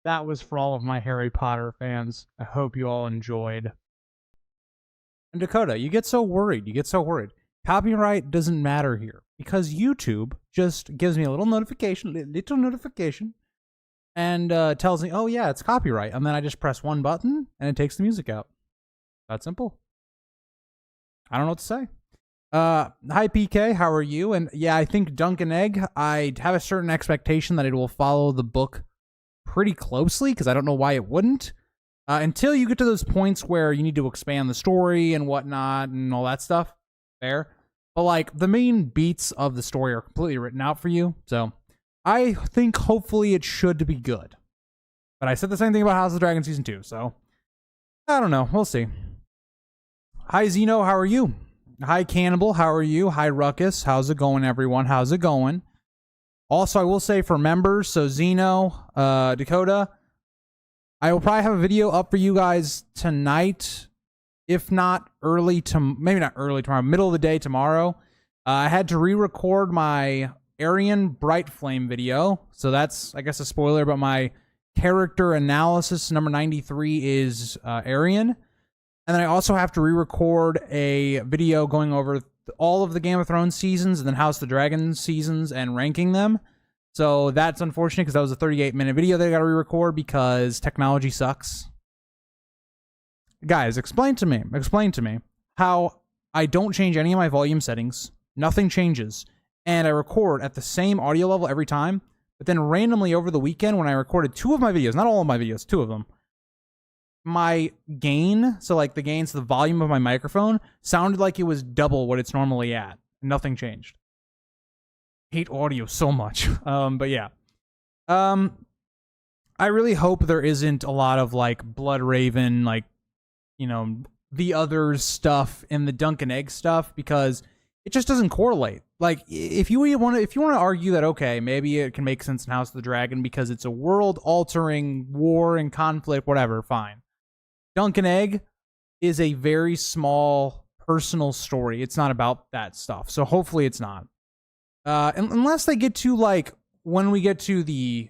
that was for all of my Harry Potter fans. I hope you all enjoyed. And Dakota, you get so worried. You get so worried. Copyright doesn't matter here because YouTube just gives me a little notification, and tells me, oh yeah, it's copyright. And then I just press one button and it takes the music out. That simple. I don't know what to say. Hi PK, how are you? And yeah, I think Dunk and Egg, I have a certain expectation that it will follow the book pretty closely because I don't know why it wouldn't. Until you get to those points where you need to expand the story and whatnot and all that stuff. Fair. But like the main beats of the story are completely written out for you. So I think hopefully it should be good. But I said the same thing about House of the Dragon Season 2, so I don't know. We'll see. Hi Zeno, how are you? Hi Cannibal, how are you? Hi Ruckus, how's it going everyone? How's it going? Also, I will say for members, so Zeno, Dakota, I will probably have a video up for you guys tonight, if not early maybe not early tomorrow, middle of the day tomorrow. I had to re-record my Aryan Bright Flame video, so that's, I guess, a spoiler, but my character analysis number 93 is Aryan. And then I also have to re-record a video going over all of the Game of Thrones seasons and then House of the Dragon seasons and ranking them. So that's unfortunate because that was a 38-minute video that I got to re-record because technology sucks. Guys, explain to me how I don't change any of my volume settings. Nothing changes. And I record at the same audio level every time. But then randomly over the weekend when I recorded two of my videos, not all of my videos, two of them, my gain, so like the volume of my microphone, sounded like it was double what it's normally at. Nothing changed. Hate audio so much. But yeah. I really hope there isn't a lot of like Blood Raven, like, you know, the other stuff in the Dunk and Egg stuff because it just doesn't correlate. Like if you want to argue that okay, maybe it can make sense in House of the Dragon because it's a world-altering war and conflict, whatever, fine. Dunk and Egg is a very small personal story. It's not about that stuff. So hopefully it's not. Unless they get to like when we get to the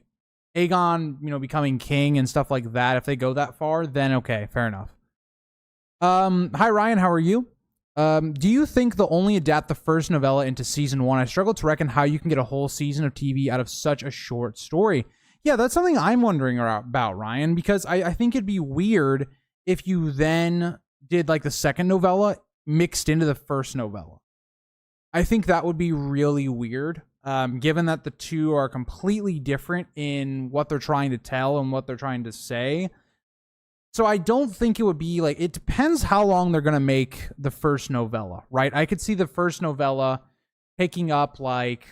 Aegon, you know, becoming king and stuff like that, if they go that far, then okay, fair enough. Hi Ryan, how are you? Do you think they'll only adapt the first novella into season 1? I struggle to reckon how you can get a whole season of TV out of such a short story. Yeah, that's something I'm wondering about, Ryan, because I think it'd be weird if you then did like the second novella mixed into the first novella. I think that would be really weird, given that the two are completely different in what they're trying to tell and what they're trying to say. So I don't think it would be like, it depends how long they're going to make the first novella, right? I could see the first novella taking up like,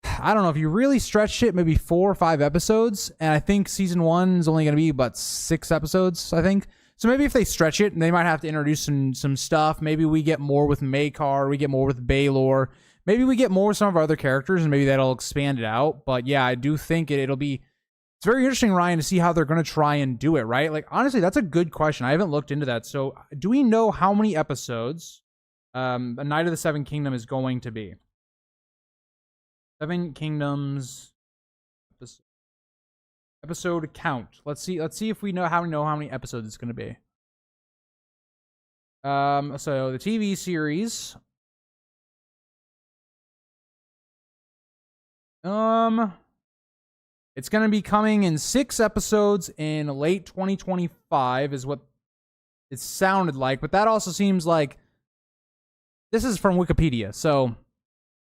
I don't know, if you really stretched it, maybe 4 or 5 episodes. And I think season 1 is only going to be about 6 episodes, I think. So maybe if they stretch it, they might have to introduce some stuff. Maybe we get more with Maekar, we get more with Baelor. Maybe we get more with some of our other characters, and maybe that'll expand it out. But yeah, I do think it'll be... It's very interesting, Ryan, to see how they're going to try and do it, right? Like, honestly, that's a good question. I haven't looked into that. So do we know how many episodes A Knight of the Seven Kingdom is going to be? Seven Kingdoms episode count. Let's see if we know how many episodes it's going to be. So the TV series. It's going to be coming in 6 episodes in late 2025 is what it sounded like, but that also seems like this is from Wikipedia, so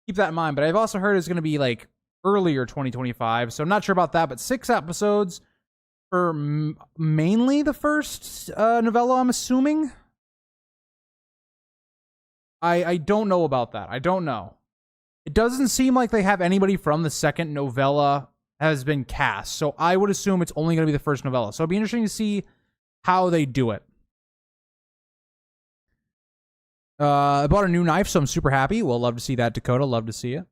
keep that in mind. But I've also heard it's going to be like earlier 2025, so I'm not sure about that, but 6 episodes for mainly the first novella, I'm assuming. I don't know about that. I don't know. It doesn't seem like they have anybody from the second novella has been cast, so I would assume it's only going to be the first novella. So it'll be interesting to see how they do it. I bought a new knife, so I'm super happy. Well, love to see that, Dakota. Love to see it.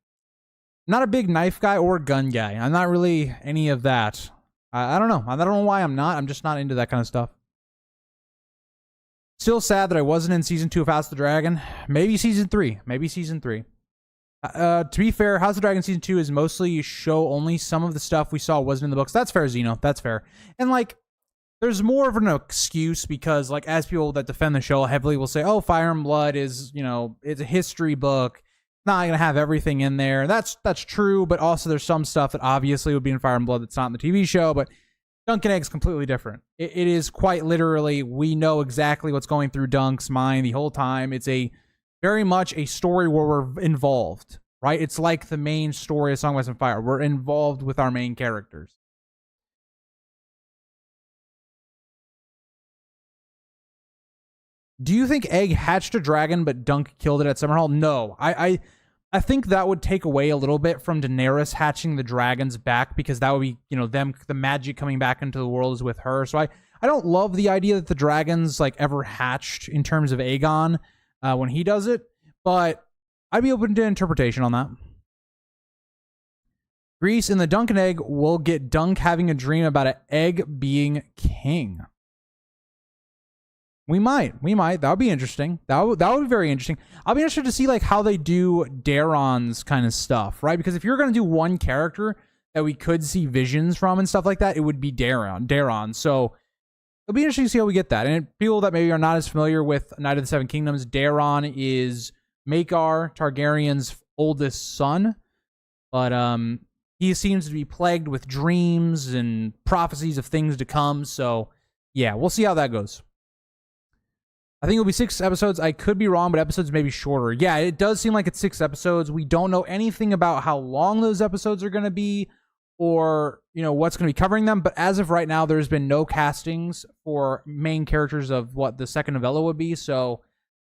Not a big knife guy or gun guy. I'm not really any of that. I don't know. I don't know why I'm not. I'm just not into that kind of stuff. Still sad that I wasn't in season 2 of House of the Dragon. Maybe season 3. Maybe season 3. To be fair, House of Dragon season 2 is mostly show only. Some of the stuff we saw wasn't in the books. That's fair, Zeno. That's fair. And like, there's more of an excuse because, like, as people that defend the show heavily will say, "Oh, Fire and Blood is, it's a history book. Not gonna have everything in there." That's true, but also there's some stuff that obviously would be in Fire and Blood that's not in the TV show. But Dunk and Egg's completely different. It is quite literally, we know exactly what's going through Dunk's mind the whole time. It's a very much a story where we're involved, right? It's like the main story of Song of Ice and Fire. We're involved with our main characters. Do you think Egg hatched a dragon, but Dunk killed it at Summerhall? No. I think that would take away a little bit from Daenerys hatching the dragons back, because that would be, them, the magic coming back into the world is with her. So I don't love the idea that the dragons like ever hatched in terms of Aegon when he does it, but I'd be open to interpretation on that. Grease in the Dunk and Egg will get Dunk having a dream about an egg being king. We might. That would be interesting. That would be very interesting. I'll be interested to see like how they do Daeron's kind of stuff, right? Because if you're going to do one character that we could see visions from and stuff like that, it would be Daeron. So it'll be interesting to see how we get that. And people that maybe are not as familiar with Knight of the Seven Kingdoms, Daeron is Maekar Targaryen's oldest son, but he seems to be plagued with dreams and prophecies of things to come. So yeah, we'll see how that goes. I think it'll be 6 episodes. I could be wrong, but episodes may be shorter. Yeah, it does seem like it's 6 episodes. We don't know anything about how long those episodes are going to be or, what's going to be covering them. But as of right now, there's been no castings for main characters of what the second novella would be. So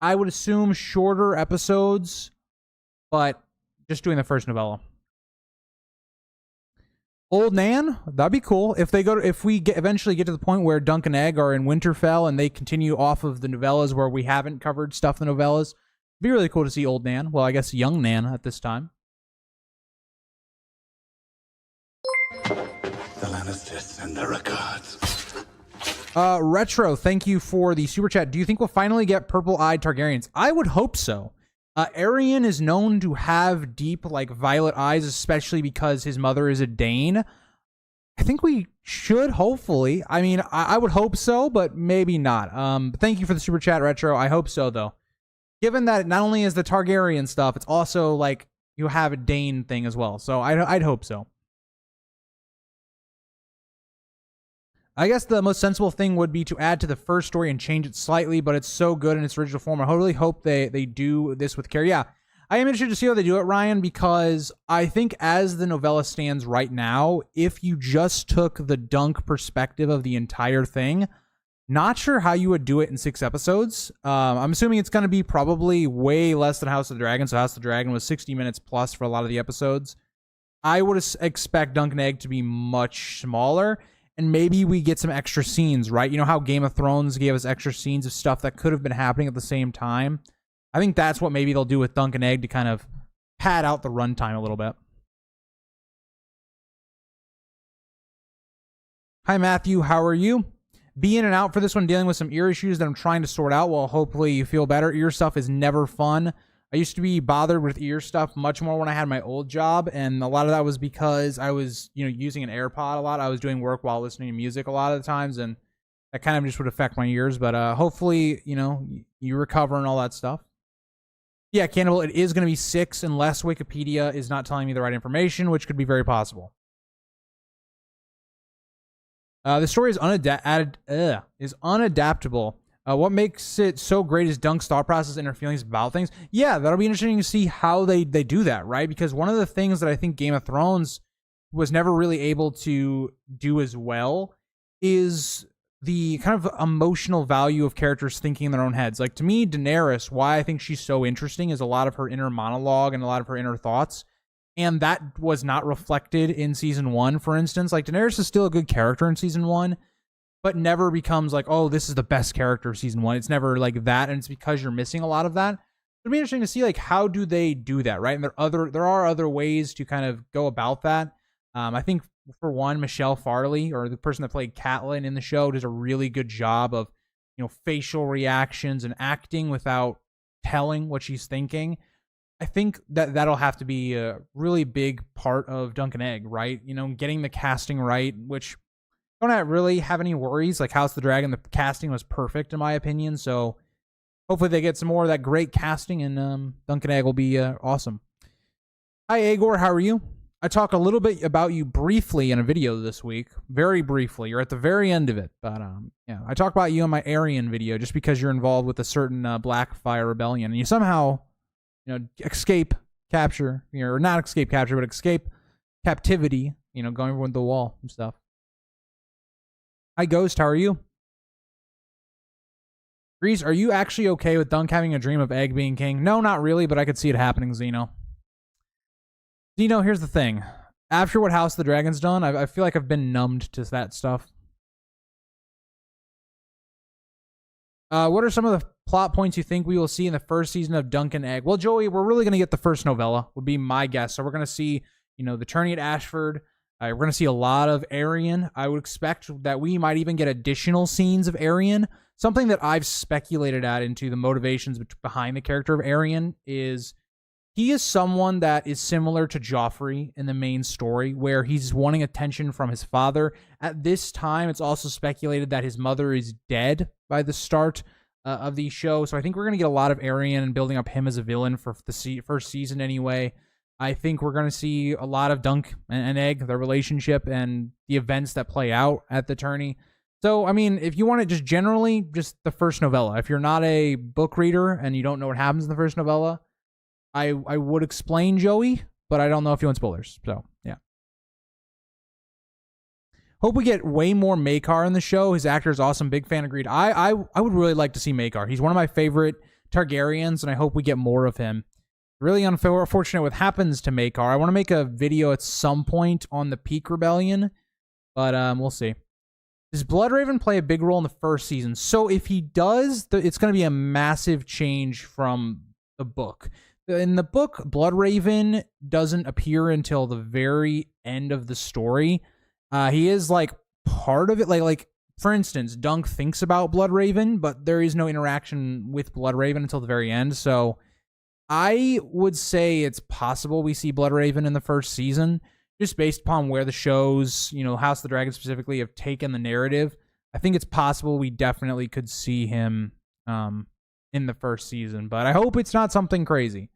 I would assume shorter episodes, but just doing the first novella. Old Nan, that'd be cool if we eventually get to the point where Dunk and Egg are in Winterfell and they continue off of the novellas where we haven't covered stuff in the novellas. It'd be really cool to see Old Nan. Well, I guess young Nan at this time. The Lannisters send their regards. Retro, thank you for the super chat. Do you think we'll finally get purple-eyed Targaryens? I would hope so. Aerion is known to have deep, like, violet eyes, especially because his mother is a Dane. I think we should, hopefully. I mean, I would hope so, but maybe not. But thank you for the super chat, Retro. I hope so, though. Given that not only is the Targaryen stuff, it's also, like, you have a Dane thing as well. So I'd hope so. I guess the most sensible thing would be to add to the first story and change it slightly, but it's so good in its original form. I really hope they do this with care. Yeah, I am interested to see how they do it, Ryan, because I think as the novella stands right now, if you just took the Dunk perspective of the entire thing, not sure how you would do it in 6 episodes. I'm assuming it's going to be probably way less than House of the Dragon. So House of the Dragon was 60 minutes plus for a lot of the episodes. I would expect Dunk and Egg to be much smaller. And maybe we get some extra scenes, right? You know how Game of Thrones gave us extra scenes of stuff that could have been happening at the same time? I think that's what maybe they'll do with Dunk and Egg to kind of pad out the runtime a little bit. Hi, Matthew. How are you? Be in and out for this one, dealing with some ear issues that I'm trying to sort out. Well, hopefully you feel better. Ear stuff is never fun. I used to be bothered with ear stuff much more when I had my old job, and a lot of that was because I was, using an AirPod a lot. I was doing work while listening to music a lot of the times, and that kind of just would affect my ears. But hopefully, you recover and all that stuff. Yeah, Cannibal, it is going to be 6 unless Wikipedia is not telling me the right information, which could be very possible. The story is unadaptable. What makes it so great is Dunk's thought process and her feelings about things. Yeah, that'll be interesting to see how they do that, right? Because one of the things that I think Game of Thrones was never really able to do as well is the kind of emotional value of characters thinking in their own heads. Like, to me, Daenerys, why I think she's so interesting is a lot of her inner monologue and a lot of her inner thoughts. And that was not reflected in season 1, for instance. Like, Daenerys is still a good character in season 1, but never becomes like, oh, this is the best character of season 1. It's never like that, and it's because you're missing a lot of that. It'll be interesting to see, like, how do they do that, right? And there are other ways to kind of go about that. I think, for one, Michelle Farley, or the person that played Catelyn in the show, does a really good job of, facial reactions and acting without telling what she's thinking. I think that that'll have to be a really big part of Dunk and Egg, right? You know, getting the casting right, which don't really have any worries. Like House of the Dragon, the casting was perfect in my opinion. So hopefully they get some more of that great casting, and Dunk and Egg will be awesome. Hi, Agor. How are you? I talked a little bit about you briefly in a video this week. Very briefly. You're at the very end of it. But yeah, I talked about you in my Aryan video just because you're involved with a certain Blackfyre rebellion. And you somehow, escape capture, or not escape capture, but escape captivity, going with the wall and stuff. Hi, Ghost. How are you? Grease, are you actually okay with Dunk having a dream of Egg being king? No, not really, but I could see it happening, Xeno. Xeno, here's the thing. After what House of the Dragon's done, I feel like I've been numbed to that stuff. What are some of the plot points you think we will see in the first season of Dunk and Egg? Well, Joey, we're really going to get the first novella, would be my guess. So we're going to see, the tourney at Ashford. We're going to see a lot of Aryan. I would expect that we might even get additional scenes of Aryan. Something that I've speculated at into the motivations behind the character of Aryan is he is someone that is similar to Joffrey in the main story, where he's wanting attention from his father. At this time, it's also speculated that his mother is dead by the start of the show. So I think we're going to get a lot of Aryan and building up him as a villain for the first season anyway. I think we're going to see a lot of Dunk and Egg, their relationship, and the events that play out at the tourney. So, I mean, if you want it just generally, just the first novella. If you're not a book reader and you don't know what happens in the first novella, I would explain, Joey, but I don't know if you want spoilers. So, yeah. Hope we get way more Maekar in the show. His actor is awesome. Big fan, agreed. I would really like to see Maekar. He's one of my favorite Targaryens, and I hope we get more of him. Really unfortunate what happens to Maekar. I want to make a video at some point on the Peak Rebellion, but we'll see. Does Bloodraven play a big role in the first season? So if he does, it's going to be a massive change from the book. In the book, Bloodraven doesn't appear until the very end of the story. He is like part of it. Like for instance, Dunk thinks about Bloodraven, but there is no interaction with Bloodraven until the very end. So I would say it's possible we see Bloodraven in the first season, just based upon where the shows, House of the Dragon specifically, have taken the narrative. I think it's possible we definitely could see him in the first season, but I hope it's not something crazy.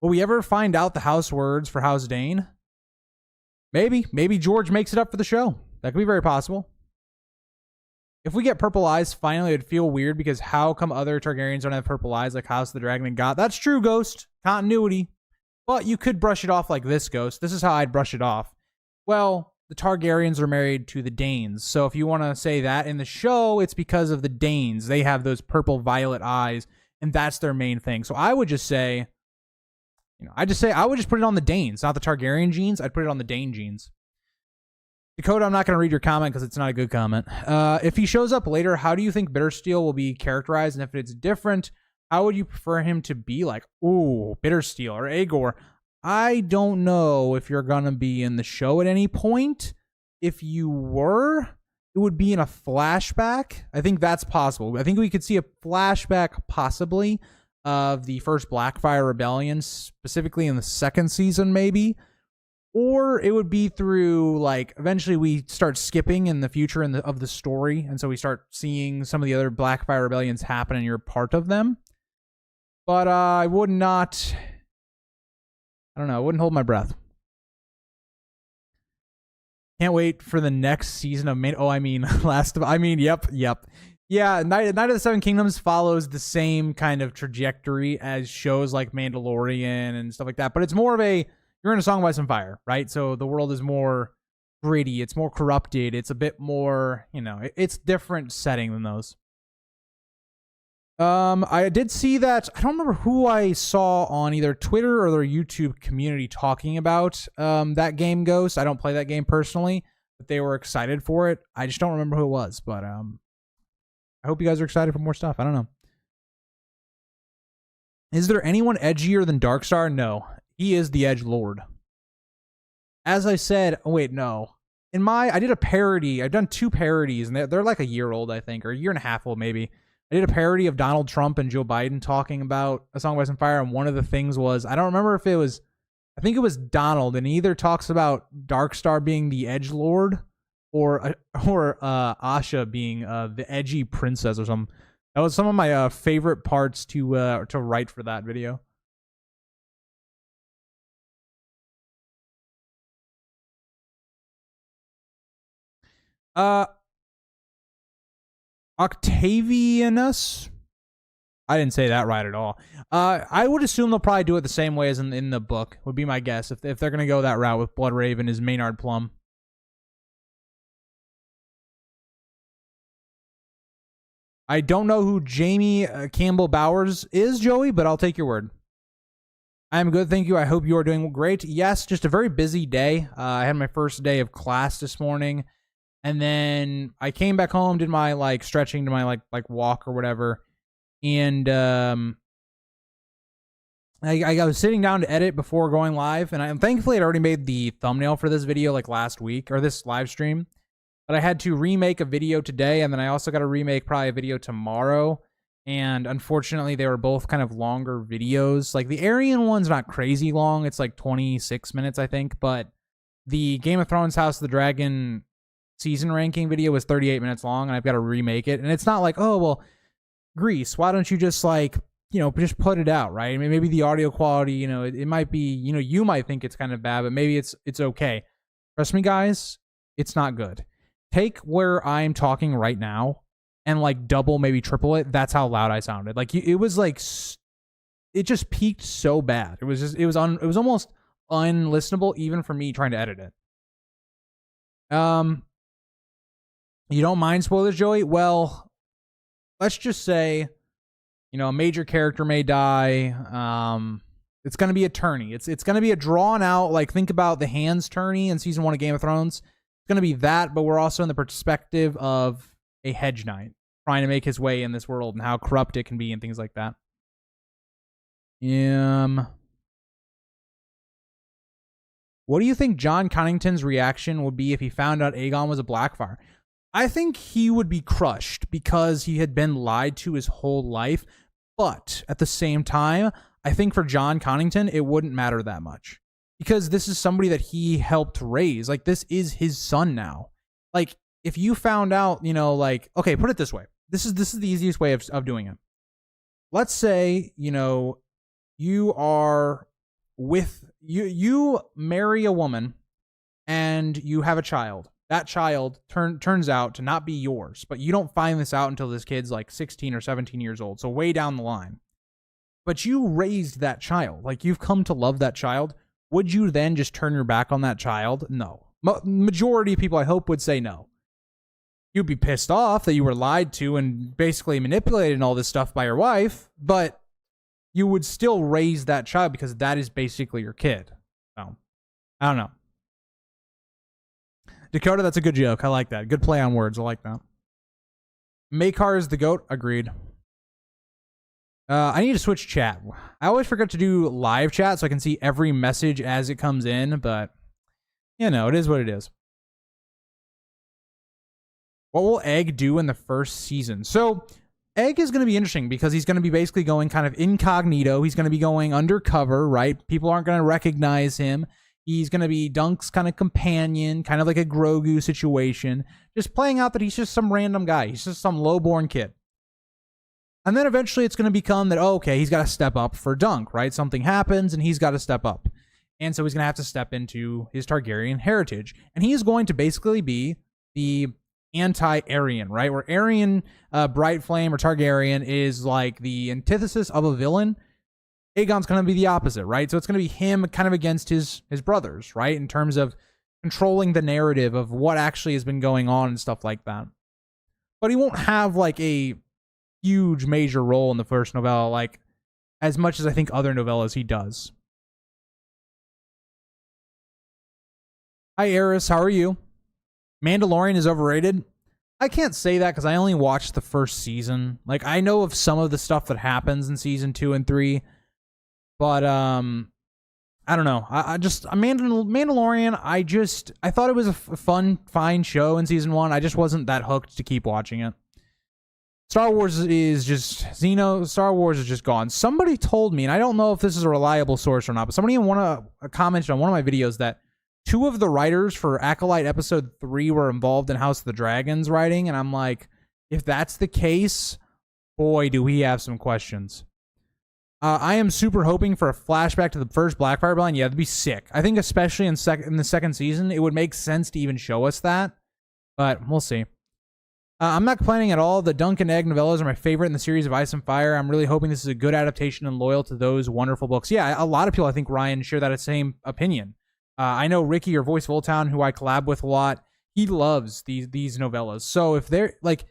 Will we ever find out the house words for House Dane? Maybe George makes it up for the show. That could be very possible. If we get purple eyes, finally, it'd feel weird because how come other Targaryens don't have purple eyes like House of the Dragon and God? That's true, Ghost. Continuity. But you could brush it off like this, Ghost. This is how I'd brush it off. Well, the Targaryens are married to the Danes. So if you want to say that in the show, it's because of the Danes. They have those purple violet eyes, and that's their main thing. So I would just say, I would just put it on the Danes, not the Targaryen genes. I'd put it on the Dane genes. Dakota, I'm not going to read your comment because it's not a good comment. If he shows up later, how do you think Bittersteel will be characterized? And if it's different, how would you prefer him to be? Like, ooh, Bittersteel or Aegor. I don't know if you're going to be in the show at any point. If you were, it would be in a flashback. I think that's possible. I think we could see a flashback possibly of the first Blackfyre rebellion, specifically in the second season, maybe. Or it would be through, like, eventually we start skipping in the future of the story, and so we start seeing some of the other Blackfyre rebellions happen, and you're part of them. But I would not... I don't know. I wouldn't hold my breath. Can't wait for the next season of yep. Yeah, Night of the Seven Kingdoms follows the same kind of trajectory as shows like Mandalorian and stuff like that, but it's more of a... You're in A Song of Ice and Fire, right? So the world is more gritty. It's more corrupted. It's a bit more, it's different setting than those. I did see that. I don't remember who I saw on either Twitter or their YouTube community talking about that game, Ghost. I don't play that game personally, but they were excited for it. I just don't remember who it was, but I hope you guys are excited for more stuff. I don't know. Is there anyone edgier than Darkstar? No. He is the Edge Lord. As I said, no. I did a parody. I've done 2 parodies, and they're like a year old, I think, or a year and a half old, maybe. I did a parody of Donald Trump and Joe Biden talking about A Song of Ice and Fire, and one of the things was, I don't remember if it was, I think it was Donald, and he either talks about Darkstar being the edgelord or Asha being the edgy princess or something. That was some of my favorite parts to write for that video. Octavianus? I didn't say that right at all. I would assume they'll probably do it the same way as in the book, would be my guess, if they're going to go that route with Bloodraven as Maynard Plum. I don't know who Jamie Campbell Bowers is, Joey, but I'll take your word. I'm good, thank you. I hope you are doing great. Yes, just a very busy day. I had my first day of class this morning, and then I came back home, did my stretching to my like walk or whatever, and I was sitting down to edit before going live, and thankfully I'd already made the thumbnail for this video like last week, or this live stream. But I had to remake a video today, and then I also got to remake probably a video tomorrow. And unfortunately, they were both kind of longer videos. Like the Aryan one's not crazy long. It's like 26 minutes, I think. But the Game of Thrones House of the Dragon season ranking video was 38 minutes long, and I've got to remake it. And it's not like, oh, well, Grease, why don't you just just put it out, right? I mean, maybe the audio quality, it might be, you might think it's kind of bad, but maybe it's okay. Trust me, guys, it's not good. Take where I'm talking right now and double, maybe triple it. That's how loud I sounded. It was it just peaked so bad. It was almost unlistenable even for me trying to edit it. You don't mind spoilers, Joey? Well, let's just say, a major character may die. It's going to be a tourney. It's going to be a drawn out, think about the Hands tourney in season 1 of Game of Thrones. It's going to be that, but we're also in the perspective of a hedge knight trying to make his way in this world and how corrupt it can be and things like that. What do you think John Connington's reaction would be if he found out Aegon was a Blackfyre? I think he would be crushed because he had been lied to his whole life. But at the same time, I think for John Connington, it wouldn't matter that much. Because this is somebody that he helped raise. This is his son now. If you found out, okay, put it this way. This is the easiest way of doing it. Let's say, you are with, you marry a woman and you have a child. That child turns out to not be yours, but you don't find this out until this kid's 16 or 17 years old. So way down the line. But you raised that child. You've come to love that child. Would you then just turn your back on that child? No. Majority of people, I hope, would say no. You'd be pissed off that you were lied to and basically manipulated and all this stuff by your wife, but you would still raise that child because that is basically your kid. So, I don't know. Dakota, that's a good joke. I like that. Good play on words. I like that. Makar is the GOAT. Agreed. I need to switch chat. I always forget to do live chat so I can see every message as it comes in, but it is what it is. What will Egg do in the first season? So Egg is going to be interesting because he's going to be basically going kind of incognito. He's going to be going undercover, right? People aren't going to recognize him. He's going to be Dunk's kind of companion, kind of like a Grogu situation, just playing out that he's just some random guy. He's just some low-born kid. And then eventually it's going to become that, okay, he's got to step up for Dunk, right? Something happens and he's got to step up. And so he's going to have to step into his Targaryen heritage. And he is going to basically be the anti-Aryan, right? Where Aryan, Bright Flame, or Targaryen is the antithesis of a villain. Aegon's going to be the opposite, right? So it's going to be him kind of against his brothers, right? In terms of controlling the narrative of what actually has been going on and stuff like that. But he won't have a huge major role in the first novella, as much as I think other novellas he does. Hi, Eris. How are you? Mandalorian is overrated. I can't say that because I only watched the first season. I know of some of the stuff that happens in season 2 and 3, but I don't know. Mandalorian. I thought it was a fine show in season 1. I just wasn't that hooked to keep watching it. Star Wars is just gone. Somebody told me, and I don't know if this is a reliable source or not, but somebody commented on one of my videos that 2 of the writers for Acolyte Episode 3 were involved in House of the Dragons writing, and I'm like, if that's the case, boy, do we have some questions. I am super hoping for a flashback to the first Blackfyre Rebellion. Yeah, that'd be sick. I think especially in the second season, it would make sense to even show us that, but we'll see. I'm not complaining at all. The Dunk and Egg novellas are my favorite in the series of Ice and Fire. I'm really hoping this is a good adaptation and loyal to those wonderful books. Yeah, a lot of people, I think, Ryan, share that same opinion. I know Ricky, or Voice of Old Town, who I collab with a lot, he loves these novellas. So if they're like,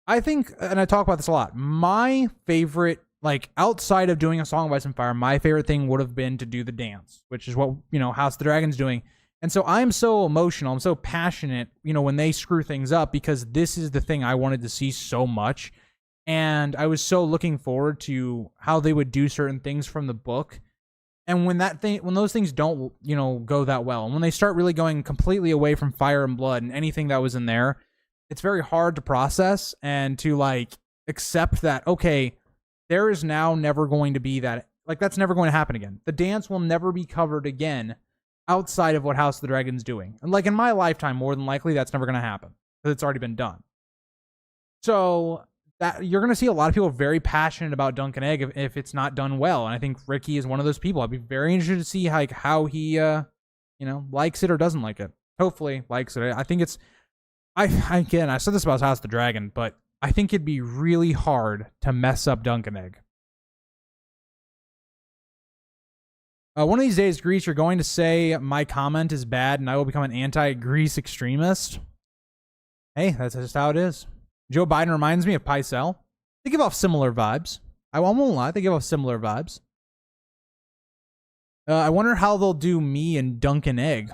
I think, and I talk about this a lot, my favorite, like, outside of doing a Song of Ice and Fire, my favorite thing would have been to do the dance, which is what, House of the Dragon's doing. And so I'm so emotional, I'm so passionate, when they screw things up, because this is the thing I wanted to see so much. And I was so looking forward to how they would do certain things from the book. And when those things don't, go that well, and when they start really going completely away from Fire and Blood and anything that was in there, it's very hard to process and to, like, accept that, okay, there is now never going to be that, like, that's never going to happen again. The dance will never be covered again outside of what House of the Dragon's doing. And, like, in my lifetime, more than likely, that's never going to happen, because it's already been done. So that you're going to see a lot of people very passionate about Dunk and Egg if it's not done well. And I think Ricky is one of those people. I'd be very interested to see how he, likes it or doesn't like it. Hopefully likes it. I think it's, I said this about House of the Dragon, but I think it'd be really hard to mess up Dunk and Egg. One of these days, Grease, you're going to say my comment is bad and I will become an anti-Grease extremist. Hey, that's just how it is. Joe Biden reminds me of Pycelle. They give off similar vibes. I won't lie, they give off similar vibes. I wonder how they'll do me and Dunk and Egg.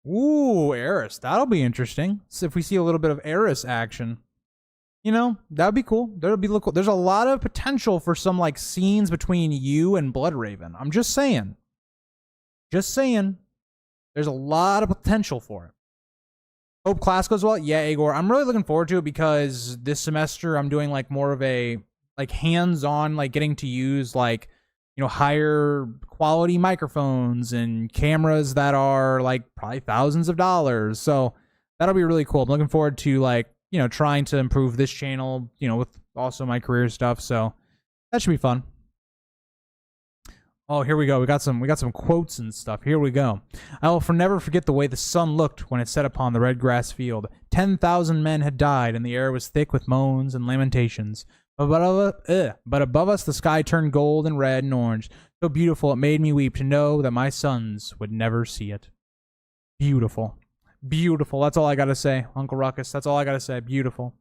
Ooh, Eris. That'll be interesting. So if we see a little bit of Eris action, that'd be cool. There's a lot of potential for some, like, scenes between you and Bloodraven. I'm just saying. There's a lot of potential for it. Hope class goes well. Yeah, Igor. I'm really looking forward to it, because this semester I'm doing, like, more of a, like, hands-on, like, getting to use, like, higher quality microphones and cameras that are, like, probably thousands of dollars. So that'll be really cool. I'm looking forward to, like, trying to improve this channel, with also my career stuff. So that should be fun. Oh, here we go. We got some quotes and stuff. Here we go. I will never forget the way the sun looked when it set upon the red grass field. 10,000 men had died, and the air was thick with moans and lamentations. But above us the sky turned gold and red and orange. So beautiful it made me weep to know that my sons would never see it. Beautiful. Beautiful. That's all I gotta say, Uncle Ruckus. That's all I gotta say. Beautiful.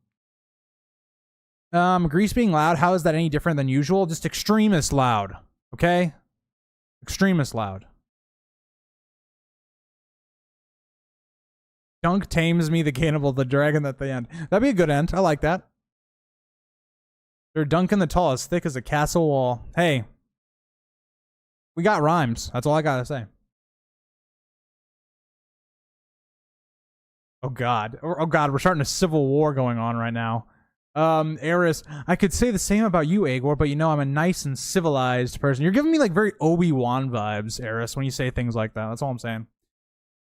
Grease being loud, how is that any different than usual? Just extremist loud. Okay? Extremist loud. Dunk tames me, the cannibal, the dragon at the end. That'd be a good end. I like that. They're dunking the tall, as thick as a castle wall. Hey. We got rhymes. That's all I gotta say. Oh God, we're starting a civil war going on right now. Eris, I could say the same about you, Agor, but I'm a nice and civilized person. You're giving me, like, very Obi-Wan vibes, Eris, when you say things like that. That's all I'm saying.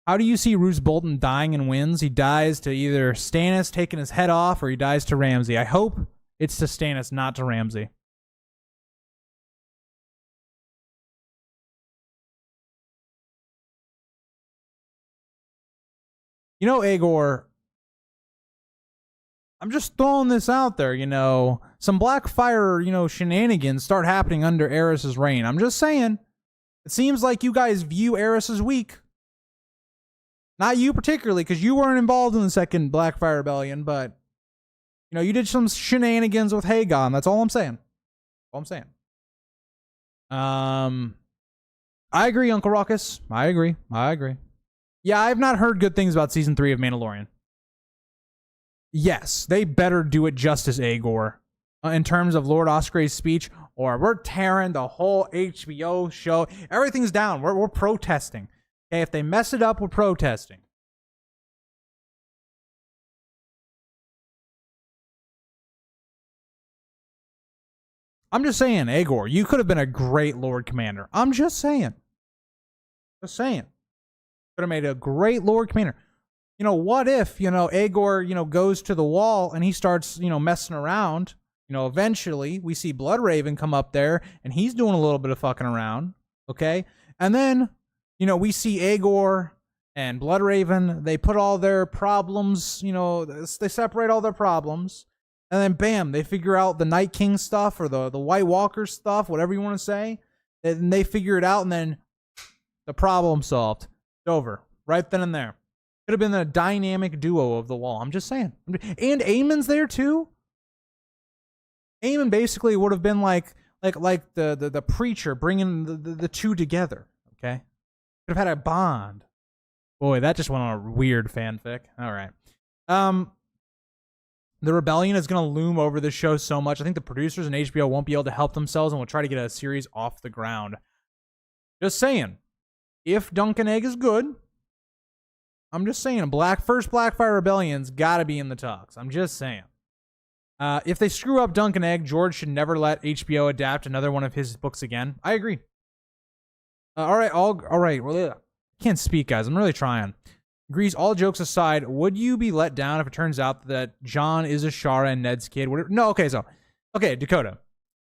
How do you see Roose Bolton dying and wins? He dies to either Stannis taking his head off, or he dies to Ramsay. I hope it's to Stannis, not to Ramsay. Agor, I'm just throwing this out there, some Blackfyre, shenanigans start happening under Eris's reign. I'm just saying. It seems like you guys view Eris as weak. Not you particularly, because you weren't involved in the second Blackfyre Rebellion, but, you did some shenanigans with Hagon. That's all I'm saying. I agree, Uncle Ruckus. I agree. Yeah, I've not heard good things about Season 3 of Mandalorian. Yes, they better do it justice, Agor. In terms of Lord Osprey's speech, or we're tearing the whole HBO show. Everything's down. We're protesting. Okay, if they mess it up, we're protesting. I'm just saying, Aegor, you could have been a great Lord Commander. I'm just saying. Just saying. Could have made a great Lord Commander. You know, what if, you know, Aegor, you know, goes to the wall and he starts, you know, messing around. You know, eventually we see Bloodraven come up there and he's doing a little bit of fucking around. Okay. And then, you know, we see Aegor and Bloodraven, they put all their problems, you know, they separate all their problems. And then, bam, they figure out the Night King stuff or the White Walker stuff, whatever you want to say. And they figure it out, and then the problem solved. It's over. Right then and there. Could have been a dynamic duo of the wall. I'm just saying. And Aemon's there, too. Aemon basically would have been like the preacher bringing the two together. Okay? Could have had a bond. Boy, that just went on a weird fanfic. All right. The rebellion is going to loom over the show so much. I think the producers and HBO won't be able to help themselves and will try to get a series off the ground. Just saying. If Dunk and Egg is good, I'm just saying, first Blackfyre Rebellion's got to be in the talks. I'm just saying. If they screw up Dunk and Egg, George should never let HBO adapt another one of his books again. I agree. All right. Well, can't speak, guys. I'm really trying. Grease, all jokes aside, would you be let down if it turns out that John is Ashara and Ned's kid? No, okay, Dakota.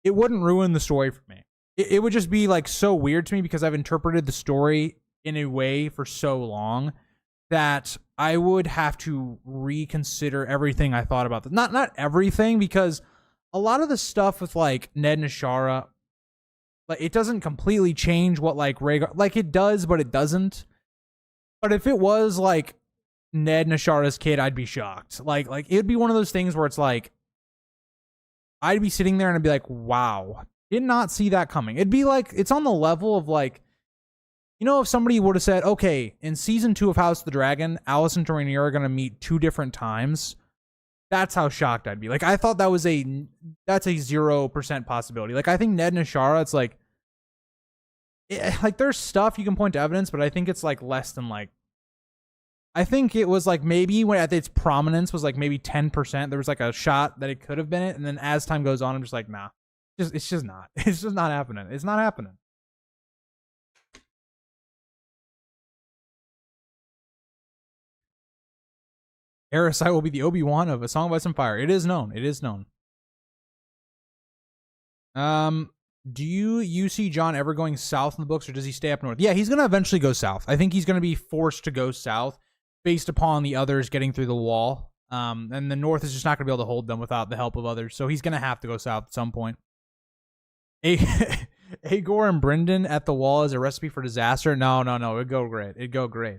It wouldn't ruin the story for me. It would just be like so weird to me because I've interpreted the story in a way for so long that I would have to reconsider everything I thought about this. Not everything, because a lot of the stuff with like Ned and Ashara, like it doesn't completely change what like Rhaegar, like it does, but it doesn't. But if it was like Ned and Ashara's kid, I'd be shocked. Like it'd be one of those things where it's like I'd be sitting there and I'd be like, wow, did not see that coming. It'd be like it's on the level of like, you know, if somebody would have said, okay, in season 2 of House of the Dragon, Alicent and Rhaenyra are gonna meet 2 different times. That's how shocked I'd be. Like I thought that's a 0% possibility. Like I think Ned and Ashara, it's like. Like there's stuff you can point to evidence, but I think it's like less than like. I think it was like maybe when at its prominence was like maybe 10%. There was like a shot that it could have been it, and then as time goes on, I'm just like, nah, it's just not. It's just not happening. It's not happening. Arasai will be the Obi-Wan of A Song of Ice and Fire. It is known. It is known. Do you see John ever going south in the books, or does he stay up north? Yeah, he's going to eventually go south. I think he's going to be forced to go south based upon the others getting through the wall. And the north is just not going to be able to hold them without the help of others. So he's going to have to go south at some point. Aegor and Brynden at the wall is a recipe for disaster. No. It'd go great. It'd go great.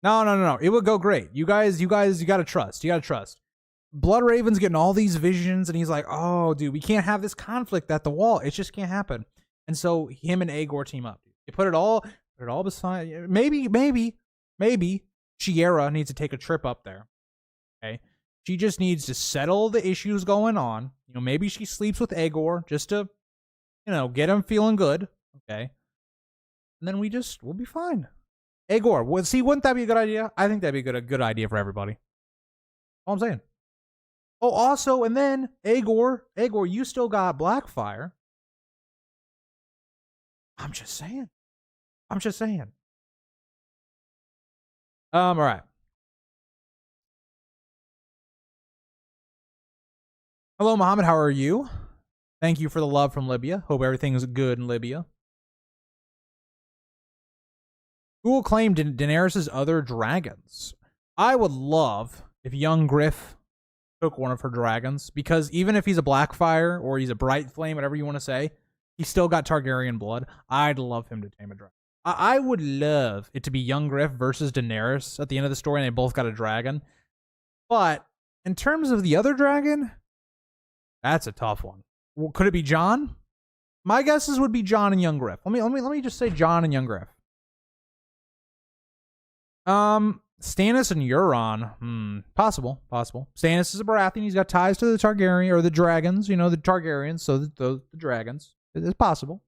No. It would go great. You got to trust. You got to trust. Bloodraven's getting all these visions, and he's like, oh, dude, we can't have this conflict at the wall. It just can't happen. And so him and Aegor team up. You put it all beside. Maybe Shiera needs to take a trip up there. Okay. She just needs to settle the issues going on. You know, maybe she sleeps with Aegor just to, you know, get him feeling good. Okay. And then we'll be fine. Aegor, wouldn't that be a good idea? I think that'd be a good idea for everybody. All I'm saying. Oh, also, and then Aegor, you still got Blackfyre. I'm just saying. All right. Hello, Mohammed. How are you? Thank you for the love from Libya. Hope everything is good in Libya. Who will claim Daenerys' other dragons? I would love if young Griff took one of her dragons, because even if he's a Blackfyre or he's a Bright Flame, whatever you want to say, he's still got Targaryen blood. I'd love him to tame a dragon. I would love it to be young Griff versus Daenerys at the end of the story, and they both got a dragon. But in terms of the other dragon, that's a tough one. Well, could it be Jon? My guesses would be Jon and young Griff. Let me just say Jon and young Griff. Stannis and Euron. Possible. Stannis is a Baratheon. He's got ties to the Targaryen, or the dragons, you know, the Targaryens, so the dragons. It's possible.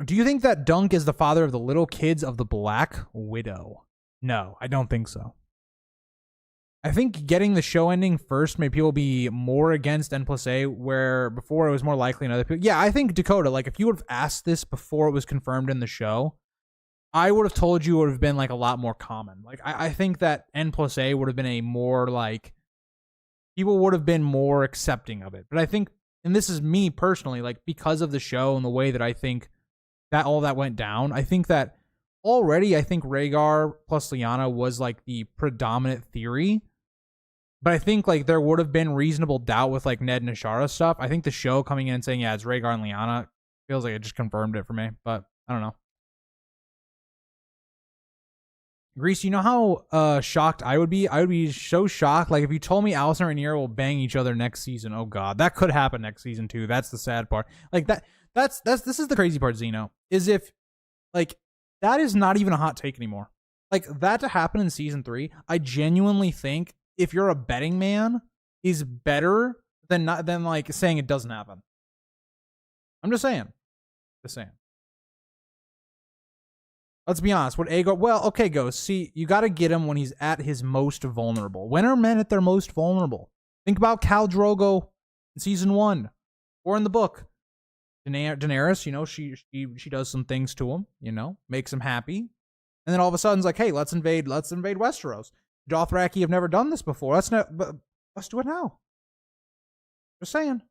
Do you think that Dunk is the father of the little kids of the Black Widow? No, I don't think so. I think getting the show ending first made people be more against N+A, where before it was more likely in other people. Yeah, I think Dakota, like if you would have asked this before it was confirmed in the show, I would have told you it would have been like a lot more common. Like I think that N+A would have been a more like people would have been more accepting of it. But I think, and this is me personally, like because of the show and the way that I think that all that went down, I think that already I think Rhaegar plus Lyanna was like the predominant theory. But I think like there would have been reasonable doubt with like Ned and Ashara stuff. I think the show coming in and saying, yeah, it's Rhaegar and Lyanna feels like it just confirmed it for me. But I don't know. Grease, you know how shocked I would be? I would be so shocked. Like if you told me Alicent and Rhaenyra will bang each other next season. Oh god, that could happen next season too. That's the sad part. Like that's this is the crazy part, Zeno. Is if like that is not even a hot take anymore. Like that to happen in season 3, I genuinely think if you're a betting man, is better than like saying it doesn't happen. I'm just saying. Let's be honest. What Aegon? Well, okay, Ghost. See, you got to get him when he's at his most vulnerable. When are men at their most vulnerable? Think about Khal Drogo in season 1 or in the book. Daenerys, you know, she does some things to him, you know, makes him happy, and then all of a sudden it's like, hey, let's invade Westeros. Dothraki have never done this before. Let's do it now. Just saying.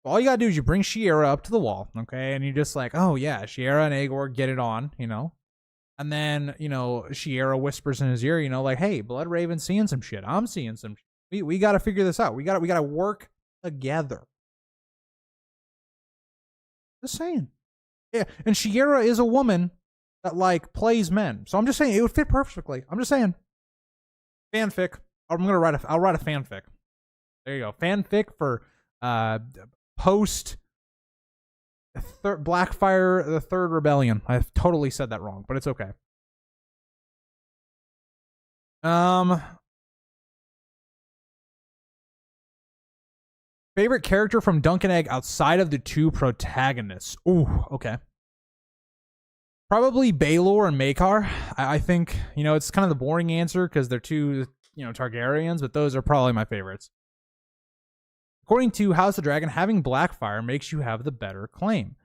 All you gotta do is you bring Shiera up to the wall, okay? And you're just like, oh yeah, Shiera and Aegor get it on, you know? And then, you know, Shiera whispers in his ear, you know, like, hey, Blood Raven's seeing some shit. I'm seeing some shit. We gotta figure this out. We gotta work together. Just saying. Yeah, and Shiera is a woman that, like, plays men. So I'm just saying, it would fit perfectly. I'm just saying. Fanfic. I'll write a fanfic. There you go. Fanfic for post Blackfyre, the Third Rebellion. I've totally said that wrong, but it's okay. Favorite character from Dunk and Egg outside of the two protagonists? Ooh, okay. Probably Baelor and Maekar. I think, you know, it's kind of the boring answer because they're two, you know, Targaryens, but those are probably my favorites. According to House of Dragon, having Blackfyre makes you have the better claim.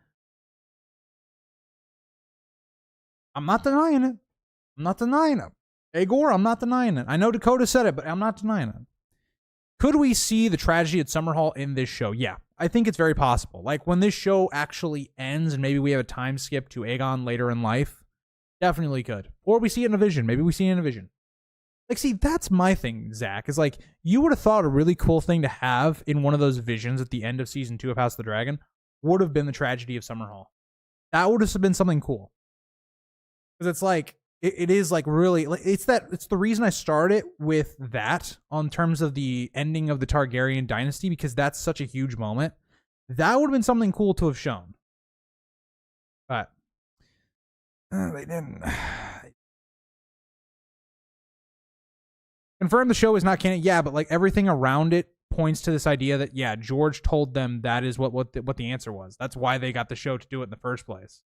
I'm not denying it. I'm not denying it. Aegor, I'm not denying it. I know Dakota said it, but I'm not denying it. Could we see the tragedy at Summerhall in this show? Yeah, I think it's very possible. Like when this show actually ends and maybe we have a time skip to Aegon later in life, definitely could. Or we see it in a vision. Maybe we see it in a vision. Like, see, that's my thing, Zach, is like, you would have thought a really cool thing to have in one of those visions at the end of season 2 of House of the Dragon would have been the tragedy of Summerhall. That would have been something cool. Because it's like, it is like really, it's the reason I started with that on terms of the ending of the Targaryen dynasty, because that's such a huge moment. That would have been something cool to have shown. But they didn't. Confirm the show is not canon. Yeah, but like everything around it points to this idea that, yeah, George told them that is what the answer was. That's why they got the show to do it in the first place.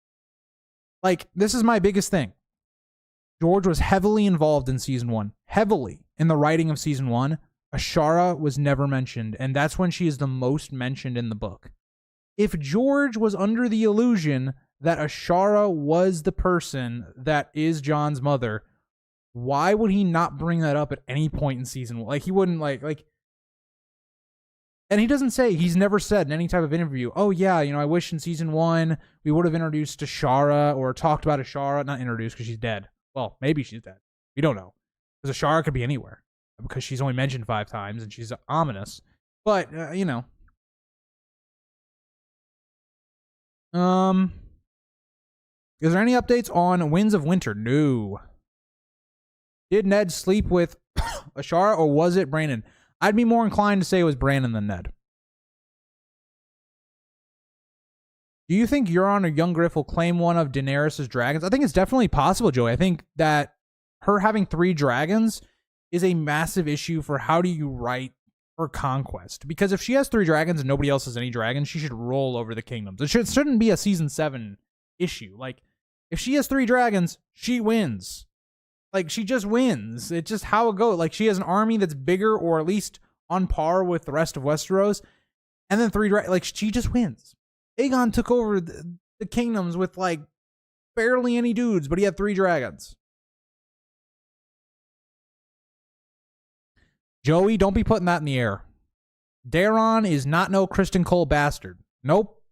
Like, this is my biggest thing. George was heavily involved in season 1. Heavily in the writing of season 1. Ashara was never mentioned, and that's when she is the most mentioned in the book. If George was under the illusion that Ashara was the person that is Jon's mother, why would he not bring that up at any point in season 1? Like, he wouldn't, like... And he doesn't say, he's never said in any type of interview, oh yeah, you know, I wish in season 1 we would have introduced Ashara or talked about Ashara. Not introduced because she's dead. Well, maybe she's dead. We don't know. Because Ashara could be anywhere. Because she's only mentioned 5 times and she's ominous. But, you know. Is there any updates on Winds of Winter? No. Did Ned sleep with Ashara or was it Brandon? I'd be more inclined to say it was Brandon than Ned. Do you think Euron or Young Griff will claim one of Daenerys' dragons? I think it's definitely possible, Joey. I think that her having 3 dragons is a massive issue for how do you write her conquest. Because if she has 3 dragons and nobody else has any dragons, she should roll over the kingdoms. It shouldn't be a season 7 issue. Like, if she has 3 dragons, she wins. Like, she just wins. It's just how it goes. Like, she has an army that's bigger or at least on par with the rest of Westeros. And then like, she just wins. Aegon took over the kingdoms with, like, barely any dudes, but he had 3 dragons. Joey, don't be putting that in the air. Daron is not no Kristen Cole bastard. Nope.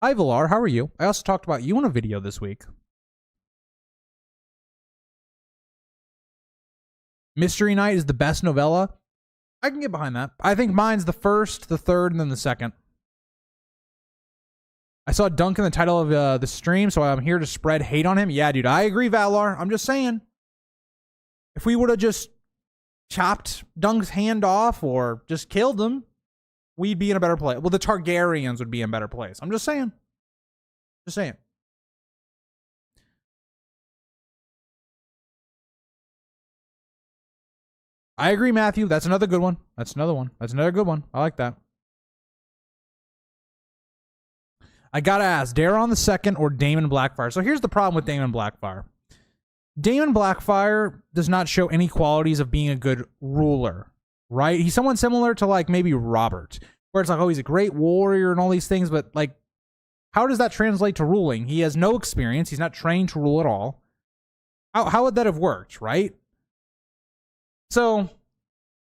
Hi, Valar. How are you? I also talked about you in a video this week. Mystery Night is the best novella. I can get behind that. I think mine's the first, the third, and then the second. I saw Dunk in the title of the stream, so I'm here to spread hate on him. Yeah, dude, I agree, Valar. I'm just saying. If we would have just chopped Dunk's hand off or just killed him, we'd be in a better place. Well, the Targaryens would be in a better place. I'm just saying. Just saying. I agree, Matthew. That's another good one. That's another one. That's another good one. I like that. I gotta ask, Daron the Second or Daemon Blackfyre? So here's the problem with Daemon Blackfyre. Daemon Blackfyre does not show any qualities of being a good ruler, right? He's someone similar to, like, maybe Robert, where it's like, oh, he's a great warrior and all these things, but, like, how does that translate to ruling? He has no experience. He's not trained to rule at all. How would that have worked, right? So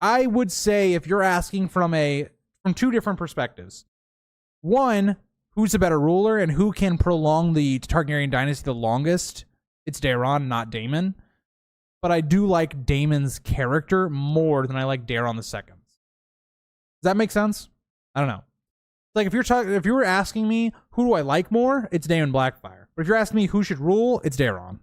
I would say, if you're asking from 2 different perspectives, one, who's a better ruler and who can prolong the Targaryen dynasty the longest, it's Daron, not Daemon. But I do like Daemon's character more than I like Daron the Second. Does that make sense? I don't know. Like, if you were asking me who do I like more, it's Daemon Blackfyre. But if you're asking me who should rule, it's Daron.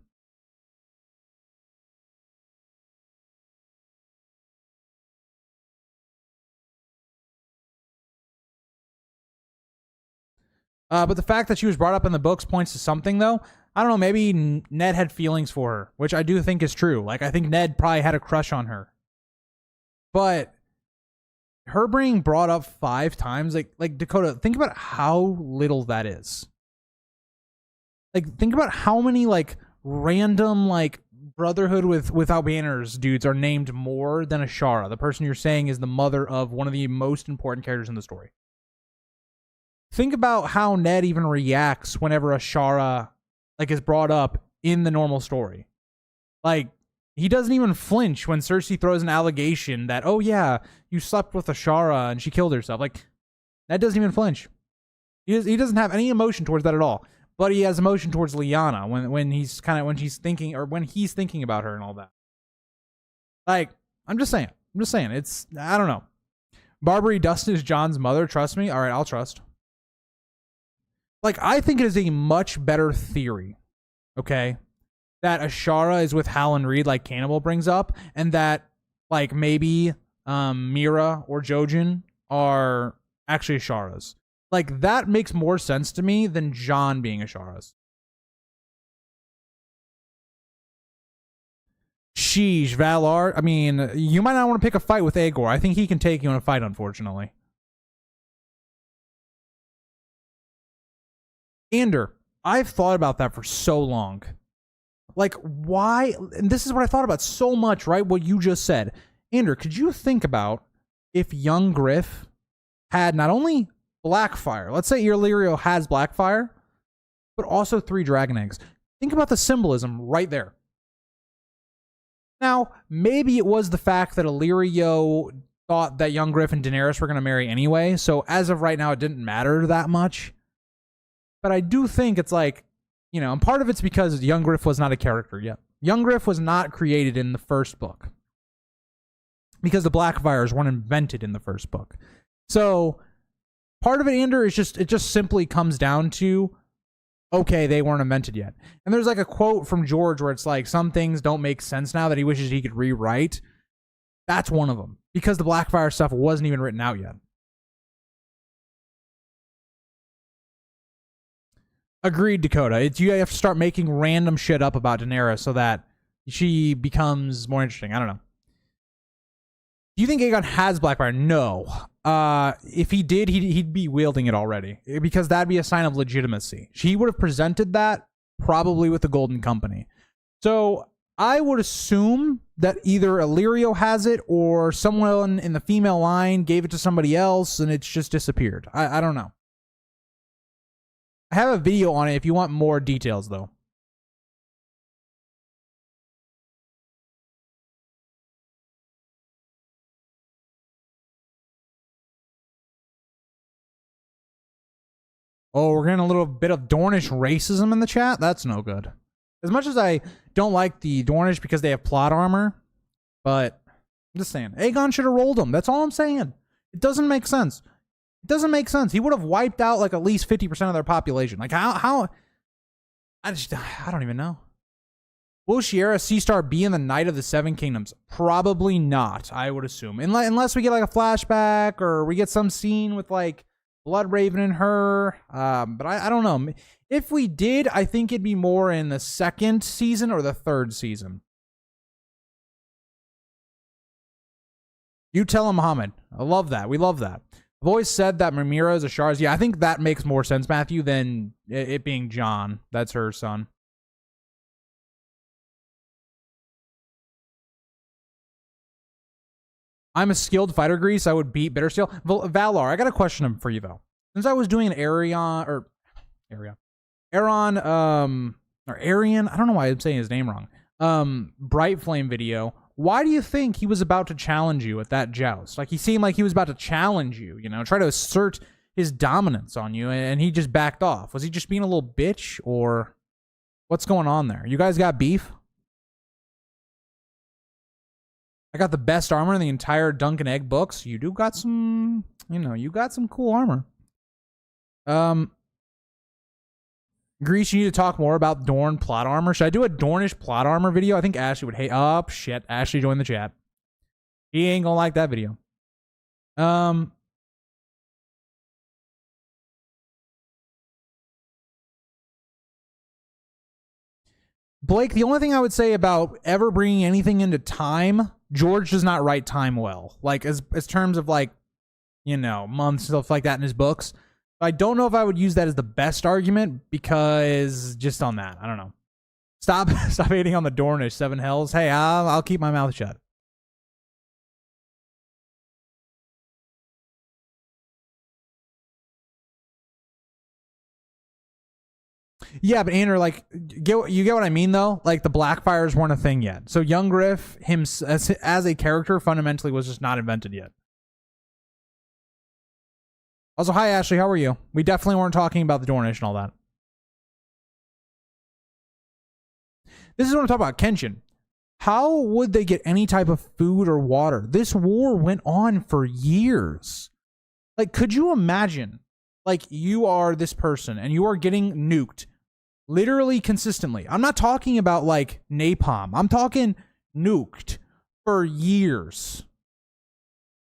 But the fact that she was brought up in the books points to something, though. I don't know, maybe Ned had feelings for her, which I do think is true. Like, I think Ned probably had a crush on her. But her being brought up 5 times, like Dakota, think about how little that is. Like, think about how many, like, random, like, Brotherhood without banners dudes are named more than Ashara, the person you're saying is the mother of one of the most important characters in the story. Think about how Ned even reacts whenever Ashara, like, is brought up in the normal story. Like, he doesn't even flinch when Cersei throws an allegation that, oh yeah, you slept with Ashara and she killed herself. Like, Ned doesn't even flinch. He doesn't have any emotion towards that at all. But he has emotion towards Lyanna when he's thinking about her and all that. Like, I'm just saying. It's, I don't know. Barbary Dustin is Jon's mother. Trust me. All right, I'll trust. Like, I think it is a much better theory, okay, that Ashara is with Hallan Reed, like Cannibal brings up, and that, like, maybe Mira or Jojen are actually Ashara's. Like, that makes more sense to me than Jon being Ashara's. Sheesh, Valar. I mean, you might not want to pick a fight with Aegor. I think he can take you in a fight, unfortunately. Ander, I've thought about that for so long. Like, why? And this is what I thought about so much, right? What you just said. Ander, could you think about if young Griff had not only Blackfyre, let's say Illyrio has Blackfyre, but also 3 dragon eggs. Think about the symbolism right there. Now, maybe it was the fact that Illyrio thought that young Griff and Daenerys were going to marry anyway, so as of right now, it didn't matter that much. But I do think it's like, you know, and part of it's because young Griff was not a character yet. Young Griff was not created in the first book. Because the Blackfyres weren't invented in the first book. So, part of it, Ander, is it just simply comes down to, okay, they weren't invented yet. And there's like a quote from George where it's like, some things don't make sense now that he wishes he could rewrite. That's one of them. Because the Blackfyre stuff wasn't even written out yet. Agreed, Dakota. You have to start making random shit up about Daenerys so that she becomes more interesting. I don't know. Do you think Aegon has Blackfyre? No. If he did, he'd be wielding it already. Because that'd be a sign of legitimacy. He would have presented that probably with the Golden Company. So I would assume that either Illyrio has it or someone in the female line gave it to somebody else and it's just disappeared. I don't know. I have a video on it if you want more details, though. Oh, we're getting a little bit of Dornish racism in the chat? That's no good. As much as I don't like the Dornish because they have plot armor, but I'm just saying, Aegon should have rolled them. That's all I'm saying. It doesn't make sense. It doesn't make sense. He would have wiped out like at least 50% of their population. Like how I don't even know. Will Shiera Seastar be in the Night of the Seven Kingdoms? Probably not, I would assume. Unless we get like a flashback or we get some scene with like Bloodraven and her. But I don't know. If we did, I think it'd be more in the second season or the third season. You tell him, Muhammad. I love that. We love that. I've always said that Mimira is Ashar's. Yeah, I think that makes more sense, Matthew, than it being John. That's her son. I'm a skilled fighter, Grease. I would beat Bittersteel. Valar, I got a question for you, though. Since I was doing an Arion, or Arion, I don't know why I'm saying his name wrong. Bright Flame video. Why do you think he was about to challenge you at that joust? Like, he seemed like he was about to challenge you, you know, try to assert his dominance on you, and he just backed off. Was he just being a little bitch, or what's going on there? You guys got beef? I got the best armor in the entire Dunk and Egg books. You do got some, you know, you got some cool armor. Grease, you need to talk more about Dorn plot armor. Should I do a Dornish plot armor video? I think Ashley would hate. Oh, shit. Ashley joined the chat. He ain't gonna like that video. Blake, the only thing I would say about ever bringing anything into time, George does not write time well. Like, as terms of, like, you know, months, stuff like that in his books. I don't know if I would use that as the best argument, because just on that, I don't know. Stop hating on the Dornish, Seven Hells. Hey, I'll keep my mouth shut. Yeah, but Andrew, like, you get what I mean, though? Like, the Blackfyres weren't a thing yet. So young Griff, him as a character, fundamentally was just not invented yet. Also, hi, Ashley. How are you? We definitely weren't talking about the Dornish and all that. This is what I'm talking about, Kenshin. How would they get any type of food or water? This war went on for years. Like, could you imagine, like, you are this person and you are getting nuked literally consistently. I'm not talking about, like, napalm. I'm talking nuked for years.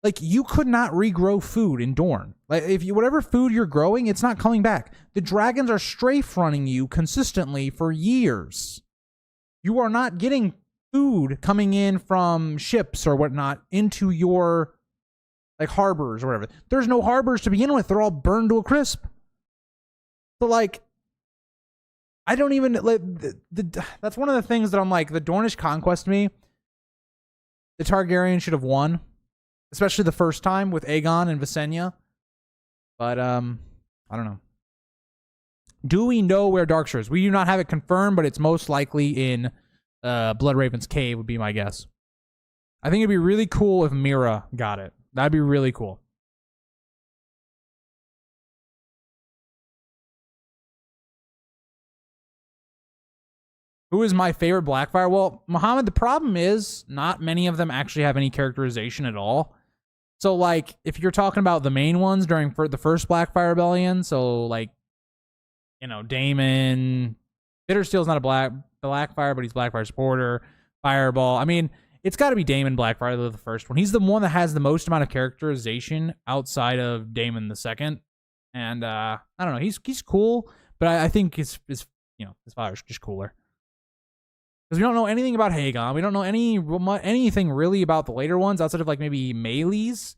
Like, you could not regrow food in Dorne. Like, if you, whatever food you're growing, it's not coming back. The dragons are strafe running you consistently for years. You are not getting food coming in from ships or whatnot into your, like, harbors or whatever. There's no harbors to begin with. They're all burned to a crisp. So, like, I don't even, like, that's one of the things that I'm like, the Dornish conquest to me, the Targaryen should have won. Especially the first time with Aegon and Visenya. But, I don't know. Do we know where Darkshire is? We do not have it confirmed, but it's most likely in Bloodraven's cave, would be my guess. I think it'd be really cool if Mira got it. That'd be really cool. Who is my favorite Blackfyre? Well, Muhammad, the problem is not many of them actually have any characterization at all. So, like, if you're talking about the main ones during the first Blackfyre Rebellion, so, like, you know, Daemon, Bittersteel's not a Blackfyre, but he's Blackfyre supporter, Fireball. I mean, it's got to be Daemon Blackfyre, the first one. He's the one that has the most amount of characterization outside of Daemon the second. And, I don't know, he's cool, but I think his father's just cooler. Because we don't know anything about Hagon. We don't know anything really about the later ones outside of, like, maybe Melees.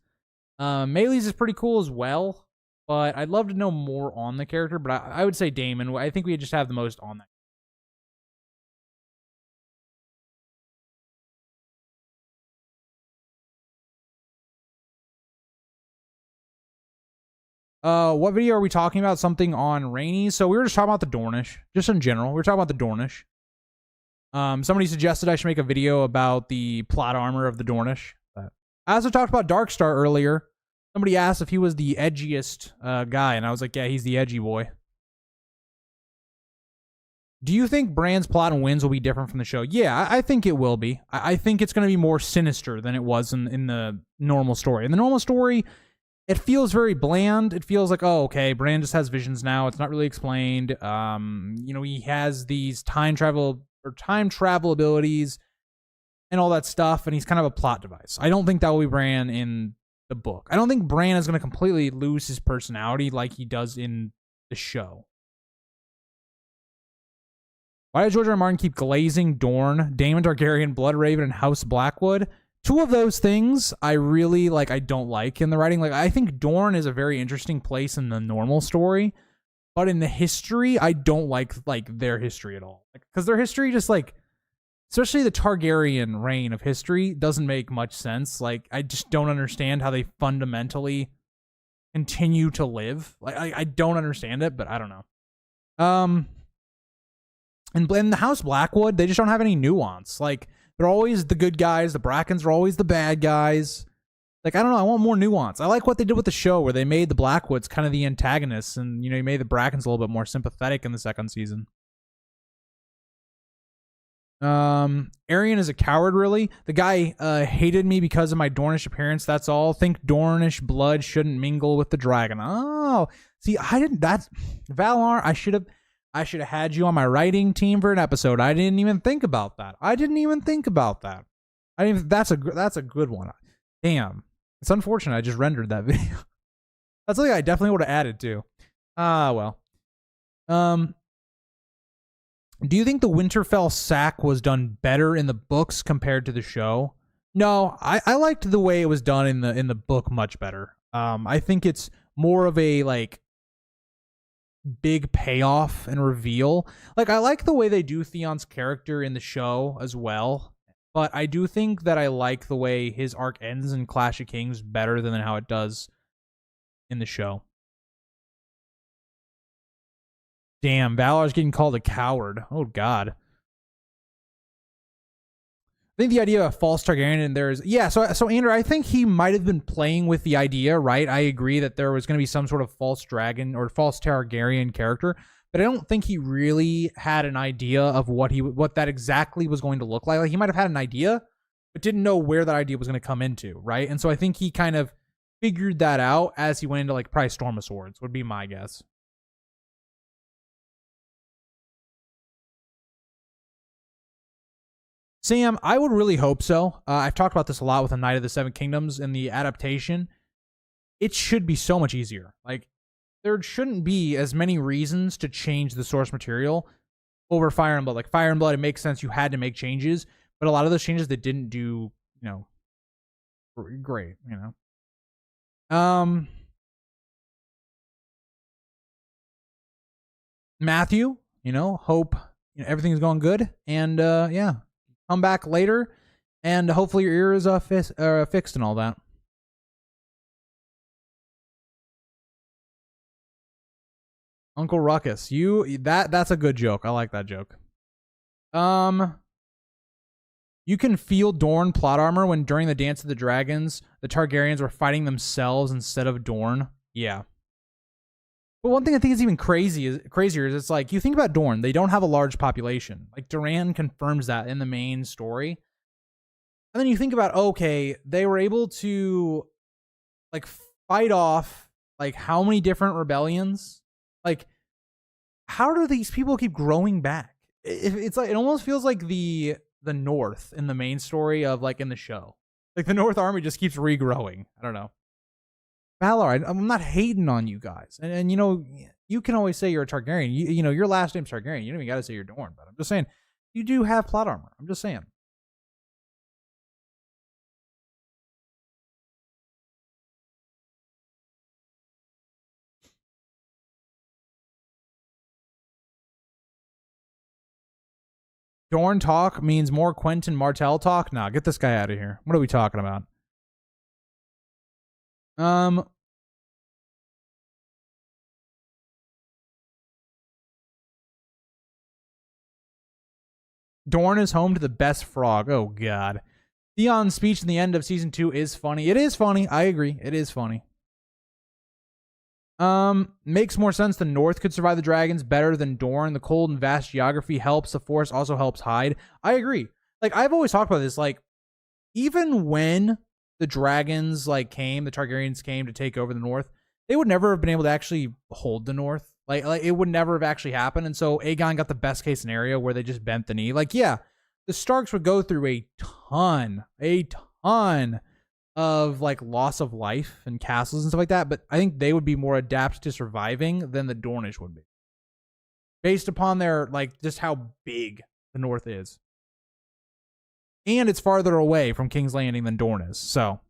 Melees is pretty cool as well, but I'd love to know more on the character. But I would say Daemon. I think we just have the most on that. What video are we talking about? Something on Rainy. So we were just talking about the Dornish, just in general. We were talking about the Dornish. Somebody suggested I should make a video about the plot armor of the Dornish. But I also talked about Darkstar earlier. Somebody asked if he was the edgiest guy, and I was like, yeah, he's the edgy boy. Do you think Bran's plot and wins will be different from the show? Yeah, I think it will be. I think it's going to be more sinister than it was in the normal story. In the normal story, it feels very bland. It feels like, oh, okay, Bran just has visions now. It's not really explained. He has these time travel abilities and all that stuff, and he's kind of a plot device. I don't think that will be Bran in the book. I don't think Bran is going to completely lose his personality like he does in the show. Why did George R. R. Martin keep glazing Dorne, Daemon Targaryen, Bloodraven, and House Blackwood? Two of those things I really I don't like in the writing. I think Dorne is a very interesting place in the normal story, but in the history, I don't like their history at all. Because their history just especially the Targaryen reign of history doesn't make much sense. I just don't understand how they fundamentally continue to live. I don't understand it, but I don't know. And in the House Blackwood, they just don't have any nuance. They're always the good guys. The Brackens are always the bad guys. I don't know. I want more nuance. I like what they did with the show where they made the Blackwoods kind of the antagonists, and, you made the Brackens a little bit more sympathetic in the second season. Arian is a coward, really. The guy hated me because of my Dornish appearance. That's all. Think Dornish blood shouldn't mingle with the dragon. Oh, see, I didn't. That's Valar. I should have had you on my writing team for an episode. I didn't even think about that. That's a good one. Damn. It's unfortunate I just rendered that video. That's something I definitely would have added to. Well. Do you think the Winterfell sack was done better in the books compared to the show? No, I liked the way it was done in the book much better. I think it's more of a big payoff and reveal. I like the way they do Theon's character in the show as well, but I do think that I like the way his arc ends in Clash of Kings better than how it does in the show. Damn, Valar's getting called a coward. Oh, God. I think the idea of a false Targaryen in there is... Yeah, so Andrew, I think he might have been playing with the idea, right? I agree that there was going to be some sort of false dragon or false Targaryen character, but I don't think he really had an idea of what that exactly was going to look like. He might have had an idea, but didn't know where that idea was going to come into, right? And so I think he kind of figured that out as he went into, probably Storm of Swords, would be my guess. Sam, I would really hope so. I've talked about this a lot with the Knight of the Seven Kingdoms and the adaptation. It should be so much easier. There shouldn't be as many reasons to change the source material over Fire and Blood. Fire and Blood, it makes sense you had to make changes, but a lot of those changes they didn't do, great, Matthew, hope everything's going good, and yeah. Come back later, and hopefully your ear is fixed and all that. Uncle Ruckus, that's a good joke. I like that joke. You can feel Dorne plot armor when during the Dance of the Dragons, the Targaryens were fighting themselves instead of Dorne. Yeah. But one thing I think is even crazier is it's you think about Dorne, they don't have a large population. Duran confirms that in the main story. And then you think about, okay, they were able to fight off how many different rebellions? How do these people keep growing back? It's it almost feels like the North in the main story of in the show. The North Army just keeps regrowing. I don't know. Valar, I'm not hating on you guys. And you can always say you're a Targaryen. Your last name's Targaryen. You don't even got to say you're Dorne, but I'm just saying, you do have plot armor. I'm just saying. Dorne talk means more Quentin Martell talk? Nah, get this guy out of here. What are we talking about? Dorn is home to the best frog. Oh, God. Theon's speech in the end of season 2 is funny. It is funny. I agree. It is funny. Makes more sense the North could survive the dragons better than Dorne. The cold and vast geography helps. The forest also helps hide. I agree. Like, I've always talked about this. Like, even when the dragons, like, came, the Targaryens came to take over the North, they would never have been able to actually hold the North. Like it would never have actually happened. And so Aegon got the best case scenario where they just bent the knee. Like, yeah, the Starks would go through a ton of like loss of life and castles and stuff like that. But I think they would be more adapted to surviving than the Dornish would be, based upon their, like, just how big the North is. And it's farther away from King's Landing than Dorne is. So.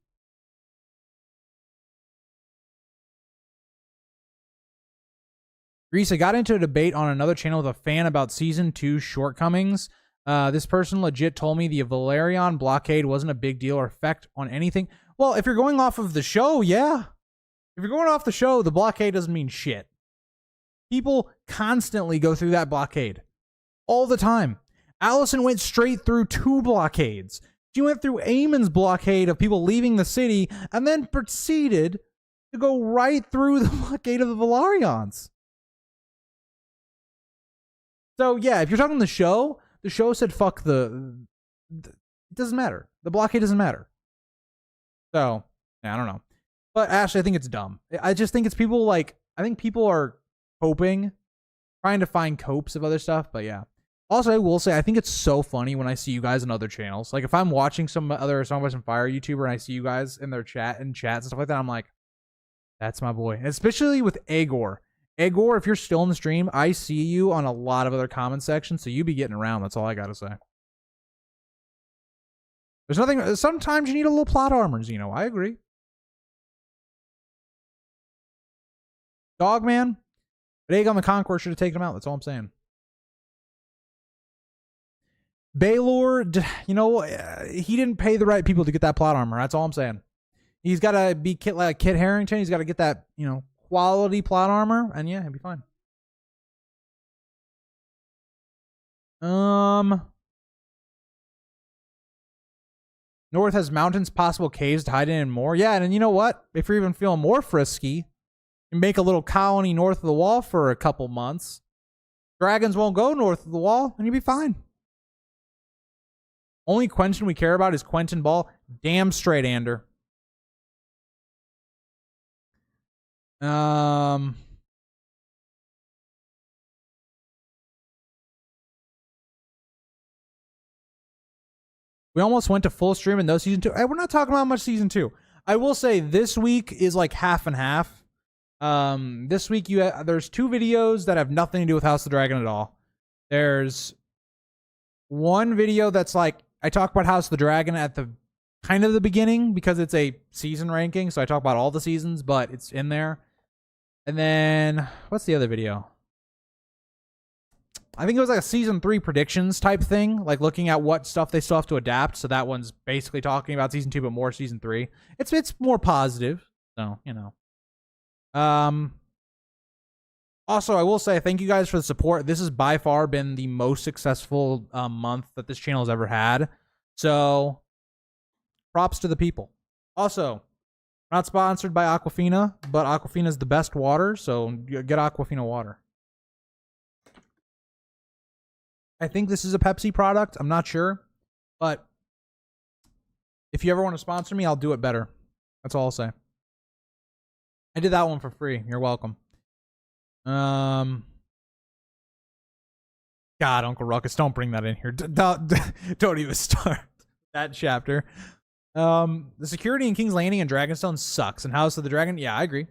Reese, I got into a debate on another channel with a fan about season 2 shortcomings. This person legit told me the Valerian blockade wasn't a big deal or effect on anything. Well, if you're going off of the show, yeah. If you're going off the show, the blockade doesn't mean shit. People constantly go through that blockade. All the time. Alicent went straight through 2 blockades. She went through Aemon's blockade of people leaving the city and then proceeded to go right through the blockade of the Valerians. So, yeah, if you're talking the show said fuck it doesn't matter. The blockade doesn't matter. So, yeah, I don't know. But Ashley, I think it's dumb. I just think it's people like, I think people are trying to find copes of other stuff, but yeah. Also, I will say, I think it's so funny when I see you guys on other channels. Like, if I'm watching some other Song of Ice and Fire YouTuber and I see you guys in their chats and stuff like that, I'm like, that's my boy. And especially with Aegor. Aegor, if you're still in the stream, I see you on a lot of other comment sections, so you be getting around. That's all I gotta say. There's nothing. Sometimes you need a little plot armors, you know. I agree. Dogman, but Aegon the Conqueror should have taken him out. That's all I'm saying. Baelor, you know, he didn't pay the right people to get that plot armor. That's all I'm saying. He's got to be like Kit Harington. He's got to get that, you know, quality plot armor, and yeah, he'll be fine. North has mountains, possible caves to hide in, and more. Yeah, and you know what? If you're even feeling more frisky, you make a little colony north of the wall for a couple months. Dragons won't go north of the wall, and you'll be fine. Only Quentin we care about is Quentin Ball. Damn straight, Ander. We almost went to full stream in those season 2. We're not talking about much season 2. I will say this week is like half and half. This week there's 2 videos that have nothing to do with House of the Dragon at all. There's one video that's like, I talk about House of the Dragon at the kind of the beginning because it's a season ranking, so I talk about all the seasons, but it's in there. And then, what's the other video? I think it was like a season 3 predictions type thing, like looking at what stuff they still have to adapt. So that one's basically talking about season 2, but more season 3. It's more positive, so you know. Also, I will say thank you guys for the support. This has by far been the most successful month that this channel has ever had. So, props to the people. Also, not sponsored by Aquafina, but Aquafina is the best water, so get Aquafina water. I think this is a Pepsi product. I'm not sure, but if you ever want to sponsor me, I'll do it better. That's all I'll say. I did that one for free. You're welcome. God, Uncle Ruckus, don't bring that in here. Don't even start that chapter. The security in King's Landing and Dragonstone sucks. And House of the Dragon, yeah, I agree.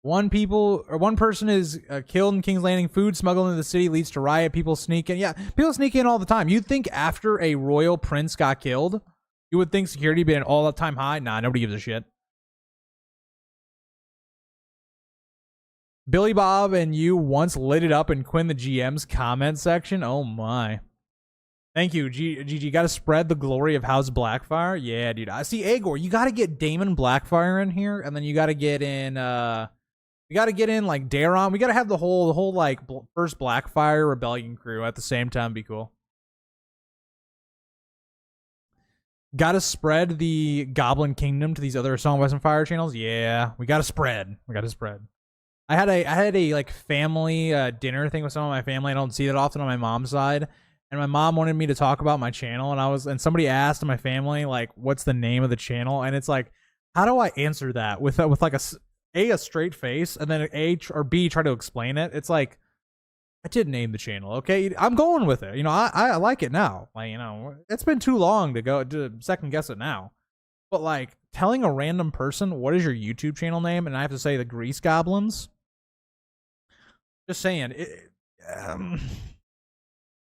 One person is killed in King's Landing. Food smuggled into the city leads to riot. People sneak in. Yeah, people sneak in all the time. You'd think after a royal prince got killed, you would think security been all the time high. Nah, nobody gives a shit. Billy Bob and you once lit it up in Quinn the GM's comment section. Oh my. Thank you, GG. Got to spread the glory of House Blackfyre. Yeah, dude. I see Aegor. You got to get Daemon Blackfyre in here, and then you got to get in. We got to get in like Daeron. We got to have the whole like first Blackfyre rebellion crew at the same time. Be cool. Gotta spread the Goblin Kingdom to these other Song of Ice and Fire channels. Yeah, we gotta spread. I had a like family dinner thing with some of my family. I don't see that often on my mom's side, and my mom wanted me to talk about my channel, and somebody asked my family like, "What's the name of the channel?" And it's like, how do I answer that with like a straight face, and then or B try to explain it? It's like, I did name the channel, okay? I'm going with it. You know, I like it now. Like, you know, it's been too long to go to second guess it now. But like telling a random person what is your YouTube channel name, and I have to say the Grease Goblins. Just saying,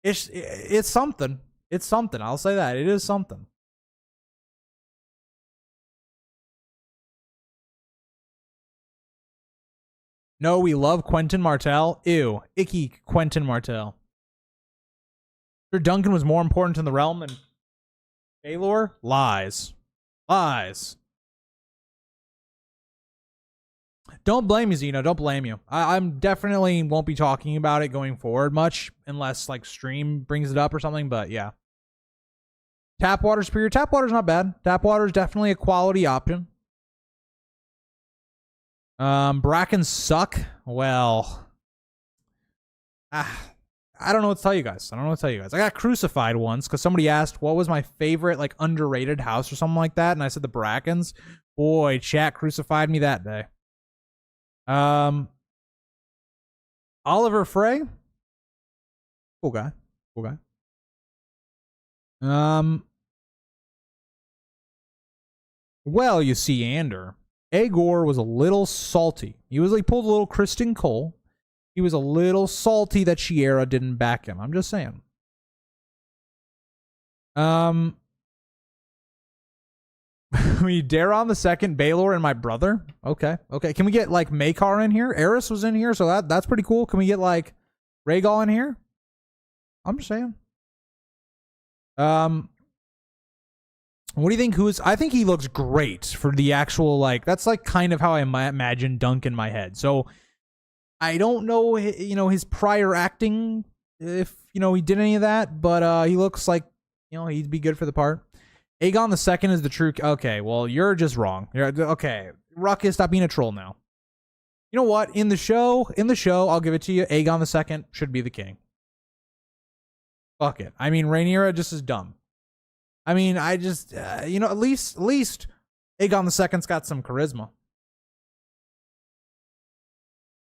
it's something. It's something. I'll say that it is something. No, we love Quentin Martell. Ew. Icky Quentin Martell. Sir Duncan was more important in the realm than Baylor? Lies. Lies. Don't blame you, Zeno. Don't blame you. I'm definitely won't be talking about it going forward much unless like stream brings it up or something, but yeah. Tapwater Superior. Tapwater's not bad. Tapwater's definitely a quality option. Brackens suck. Well, I don't know what to tell you guys. I got crucified once because somebody asked what was my favorite like underrated house or something like that, and I said the Brackens. Boy, chat crucified me that day. Oliver Frey, cool guy. Well, you see, Ander. Agor was a little salty. He pulled a little Kristen Cole. He was a little salty that Shiera didn't back him. I'm just saying. We dare on the second, Baylor and my brother. Okay. Can we get like Makar in here? Eris was in here, so that's pretty cool. Can we get like Rhaegal in here? I'm just saying. What do you think? I think he looks great for the actual, like, that's like kind of how I imagine Dunk in my head. So I don't know, you know, his prior acting, if, you know, he did any of that, but he looks like, you know, he'd be good for the part. Aegon the Second is the true. Okay, well, you're just wrong. Okay. Ruckus, stop being a troll now. You know what? In the show, I'll give it to you. Aegon the Second should be the king. Fuck it. I mean, Rhaenyra just is dumb. I mean, I just, you know, at least Aegon the Second's got some charisma.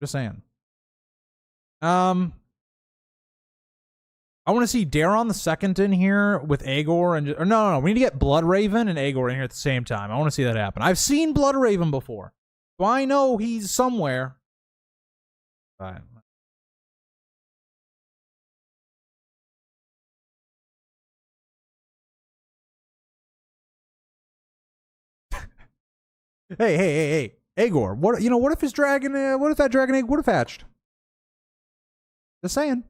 Just saying. I want to see Daeron the Second in here with Aegor and no. We need to get Bloodraven and Aegor in here at the same time. I want to see that happen. I've seen Bloodraven before, so I know he's somewhere. All right. Hey, Aegor. What if his dragon? What if that dragon egg would have hatched? Just saying.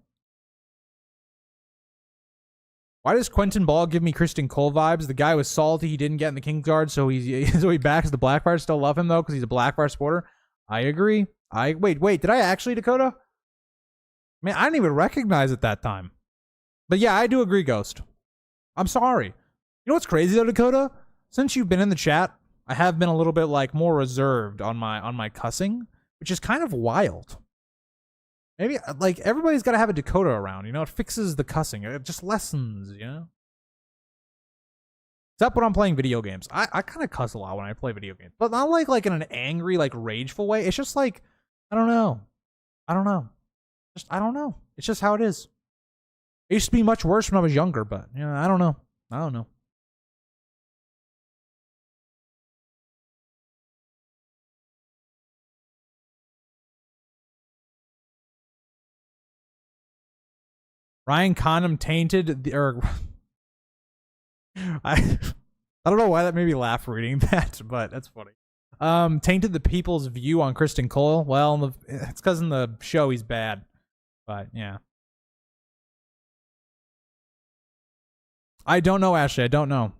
Why does Quentin Ball give me Kristen Cole vibes? The guy was salty. He didn't get in the Kingsguard, so he backs the Blackfyre. Still love him though because he's a Blackfyre supporter. I agree. Wait. Did I actually, Dakota? Man, I didn't even recognize it that time. But yeah, I do agree, Ghost. I'm sorry. You know what's crazy though, Dakota? Since you've been in the chat, I have been a little bit like more reserved on my cussing, which is kind of wild. Maybe like everybody's got to have a Dakota around, you know? It fixes the cussing. It just lessens, you know? Except when I'm playing video games. I kind of cuss a lot when I play video games, but not like in an angry, like rageful way. It's just like, I don't know. I don't know. It's just how it is. It used to be much worse when I was younger, but you know, I don't know. Ryan Condom tainted or I don't know why that made me laugh reading that, but that's funny. Tainted the people's view on Kristen Cole. Well, it's because in the show he's bad, but yeah. I don't know, Ashley. I don't know.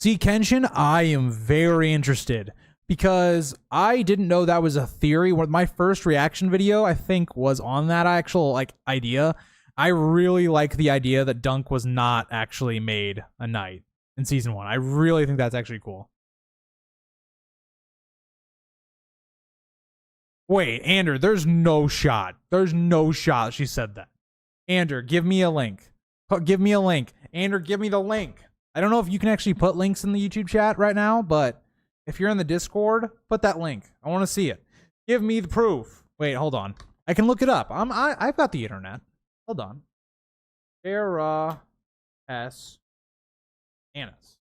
See, Kenshin, I am very interested because I didn't know that was a theory. My first reaction video, I think, was on that actual like idea. I really like the idea that Dunk was not actually made a knight in season 1. I really think that's actually cool. Wait, Ander, there's no shot. There's no shot she said that. Ander, give me a link. Give me a link. Ander, give me the link. I don't know if you can actually put links in the YouTube chat right now, but if you're in the Discord, put that link. I want to see it. Give me the proof. Wait, hold on. I can look it up. I've got the internet. Hold on. Sarah S. Annis.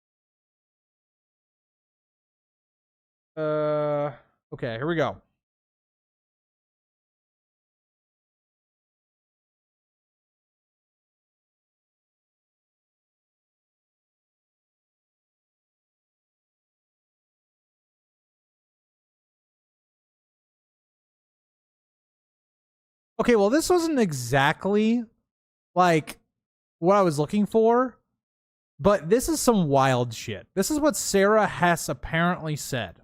Okay, here we go. Okay, well, this wasn't exactly like what I was looking for, but this is some wild shit. This is what Sarah Hess apparently said.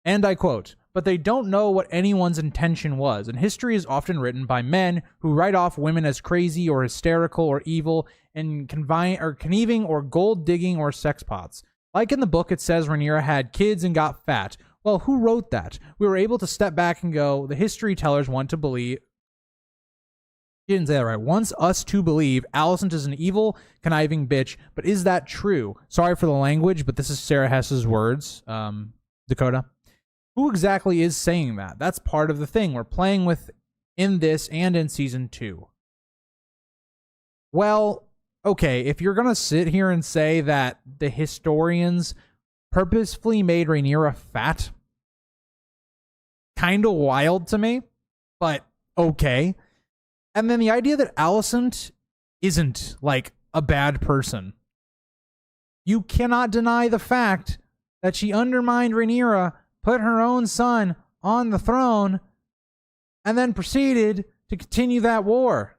And I quote, "But they don't know what anyone's intention was, and history is often written by men who write off women as crazy or hysterical or evil and conniving or gold digging or sex pots. Like in the book, it says Rhaenyra had kids and got fat. Well, who wrote that? We were able to step back and go, the history tellers want to believe." She didn't say that right. "Wants us to believe Alicent is an evil, conniving bitch, but is that true?" Sorry for the language, but this is Sarah Hess's words, Dakota. Who exactly is saying that? That's part of the thing we're playing with in this and in season 2. Well, okay, if you're going to sit here and say that the historians purposefully made Rhaenyra fat, kind of wild to me, but okay. And then the idea that Alicent isn't like a bad person. You cannot deny the fact that she undermined Rhaenyra, put her own son on the throne, and then proceeded to continue that war.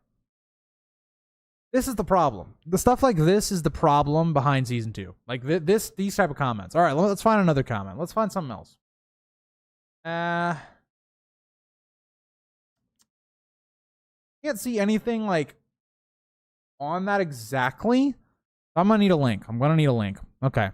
This is the problem. The stuff like this is the problem behind season 2. Like these type of comments. All right, let's find another comment. Let's find something else. Can't see anything like on that exactly. I'm gonna need a link. Okay.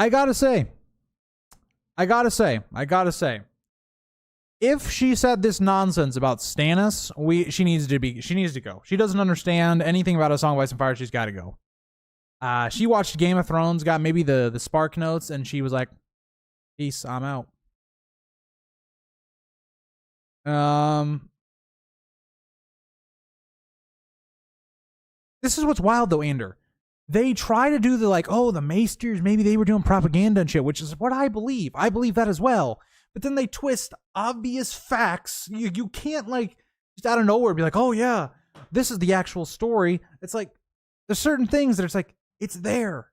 I gotta say, if she said this nonsense about Stannis, she needs to go. She doesn't understand anything about A Song of Ice and Fire. She's got to go. She watched Game of Thrones, got maybe the Spark Notes, and she was like, "Peace, I'm out." This is what's wild though, Ander. They try to do the like, oh, the Maesters, maybe they were doing propaganda and shit, which is what I believe. I believe that as well. But then they twist obvious facts. You can't like just out of nowhere be like, oh yeah, this is the actual story. It's like there's certain things that it's like it's there.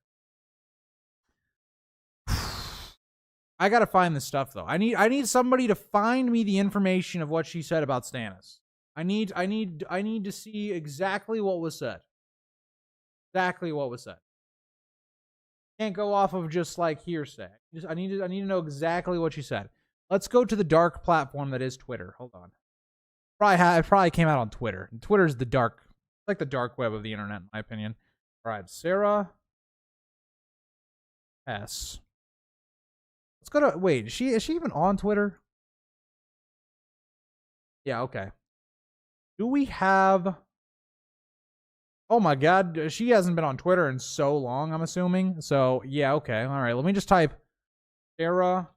I gotta find this stuff though. I need somebody to find me the information of what she said about Stannis. I need to see exactly what was said. Exactly what was said. Can't go off of just like hearsay. I need to know exactly what she said. Let's go to the dark platform that is Twitter. Hold on. It probably came out on Twitter. Twitter's the dark, like the dark web of the internet, in my opinion. All right, Sarah S. Let's go to wait. Is she even on Twitter? Yeah. Okay. Do we have? Oh my God, she hasn't been on Twitter in so long, I'm assuming. So, yeah, okay. All right, let me just type Sarah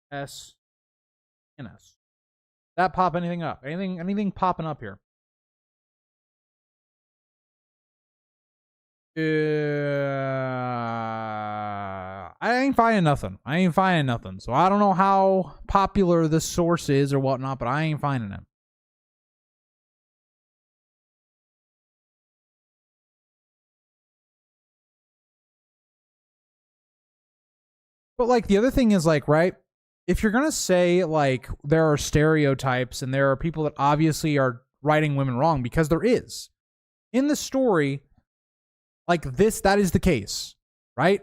S. Innes. That pop anything up? Anything popping up here? I ain't finding nothing. So I don't know how popular this source is or whatnot, but I ain't finding it. But like the other thing is like, right? if you're gonna say like there are stereotypes and there are people that obviously are writing women wrong, because there is in the story, like this, that is the case, right?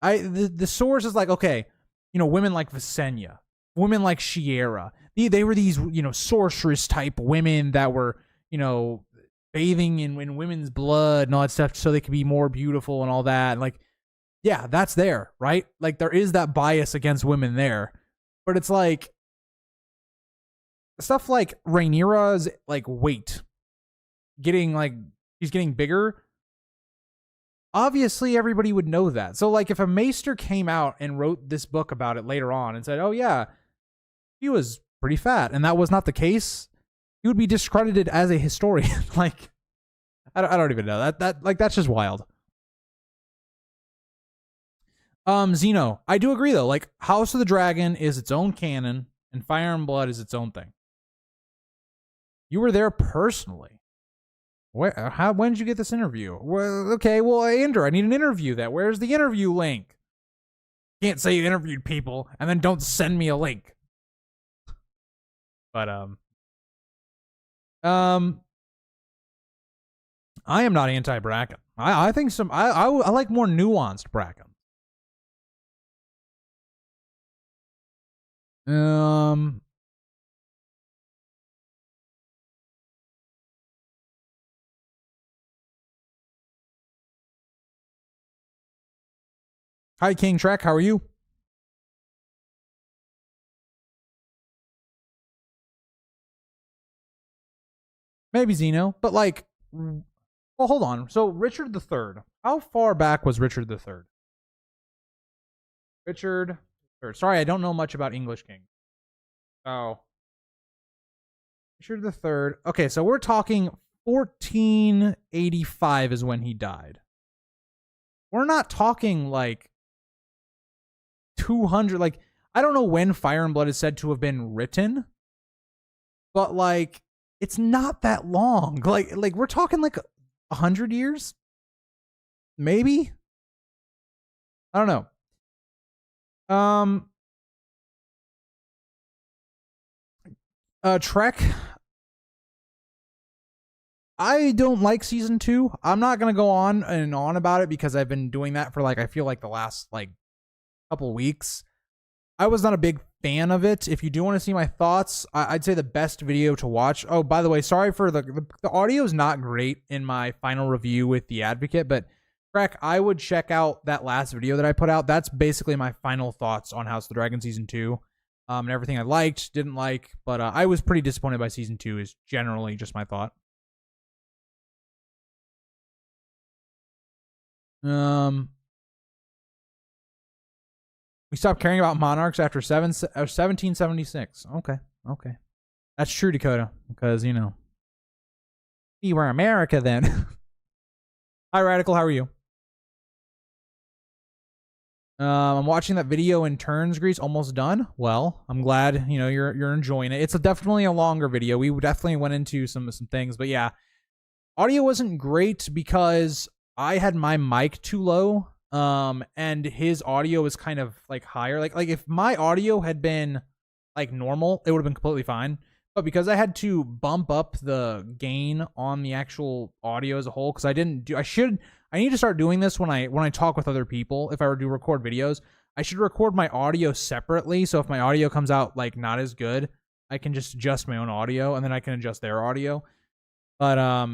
The source is like, okay, women like Visenya, women like Shiera, they were these, sorceress type women that were, bathing in women's blood and all that stuff so they could be more beautiful and all that. And like, yeah, that's there, right? Like there is that bias against women there. But it's like stuff like Rhaenyra's like weight she's getting bigger. Obviously everybody would know that. So like if a maester came out and wrote this book about it later on and said, oh yeah, he was pretty fat, and that was not the case, he would be discredited as a historian. Like I don't even know. That's just wild. Zeno, I do agree though. Like House of the Dragon is its own canon and Fire and Blood is its own thing. You were there personally. When did you get this interview? Well, okay, well, Andrew, I need an interview. Where's the interview link? Can't say you interviewed people and then don't send me a link. But I am not anti-Bracken. I think I like more nuanced Bracken. Hi, King Trek. How are you? Maybe Zeno, but like, well, hold on. So Richard III, how far back was Richard III? Richard III. Sorry, I don't know much about English King. Oh, Richard III. Okay, so we're talking 1485 is when he died. We're not talking like 200. Like, I don't know when Fire and Blood is said to have been written, but like, it's not that long. Like we're talking like 100 years, maybe. I don't know. Trek. I don't like season 2. I'm not gonna go on and on about it because I've been doing that for like, I feel like the last like couple weeks. I was not a big fan of it. If you do want to see my thoughts, I'd say the best video to watch. Oh, by the way, sorry for the audio is not great in my final review with The Advocate, but Trek, I would check out that last video that I put out. That's basically my final thoughts on House of the Dragon season 2, and everything I liked, didn't like, but I was pretty disappointed by season 2 is generally just my thought. We stopped caring about monarchs after 1776. Okay. That's true, Dakota, because, you were America then. Hi, Radical, how are you? I'm watching that video in turns, Grease, almost done. Well, I'm glad, you're enjoying it. It's definitely a longer video. We definitely went into some things, but yeah. Audio wasn't great because I had my mic too low. And his audio is kind of like higher. Like if my audio had been like normal, it would have been completely fine. But because I had to bump up the gain on the actual audio as a whole, because I need to start doing this when I talk with other people. If I were to record videos, I should record my audio separately. So if my audio comes out like not as good, I can just adjust my own audio and then I can adjust their audio. But I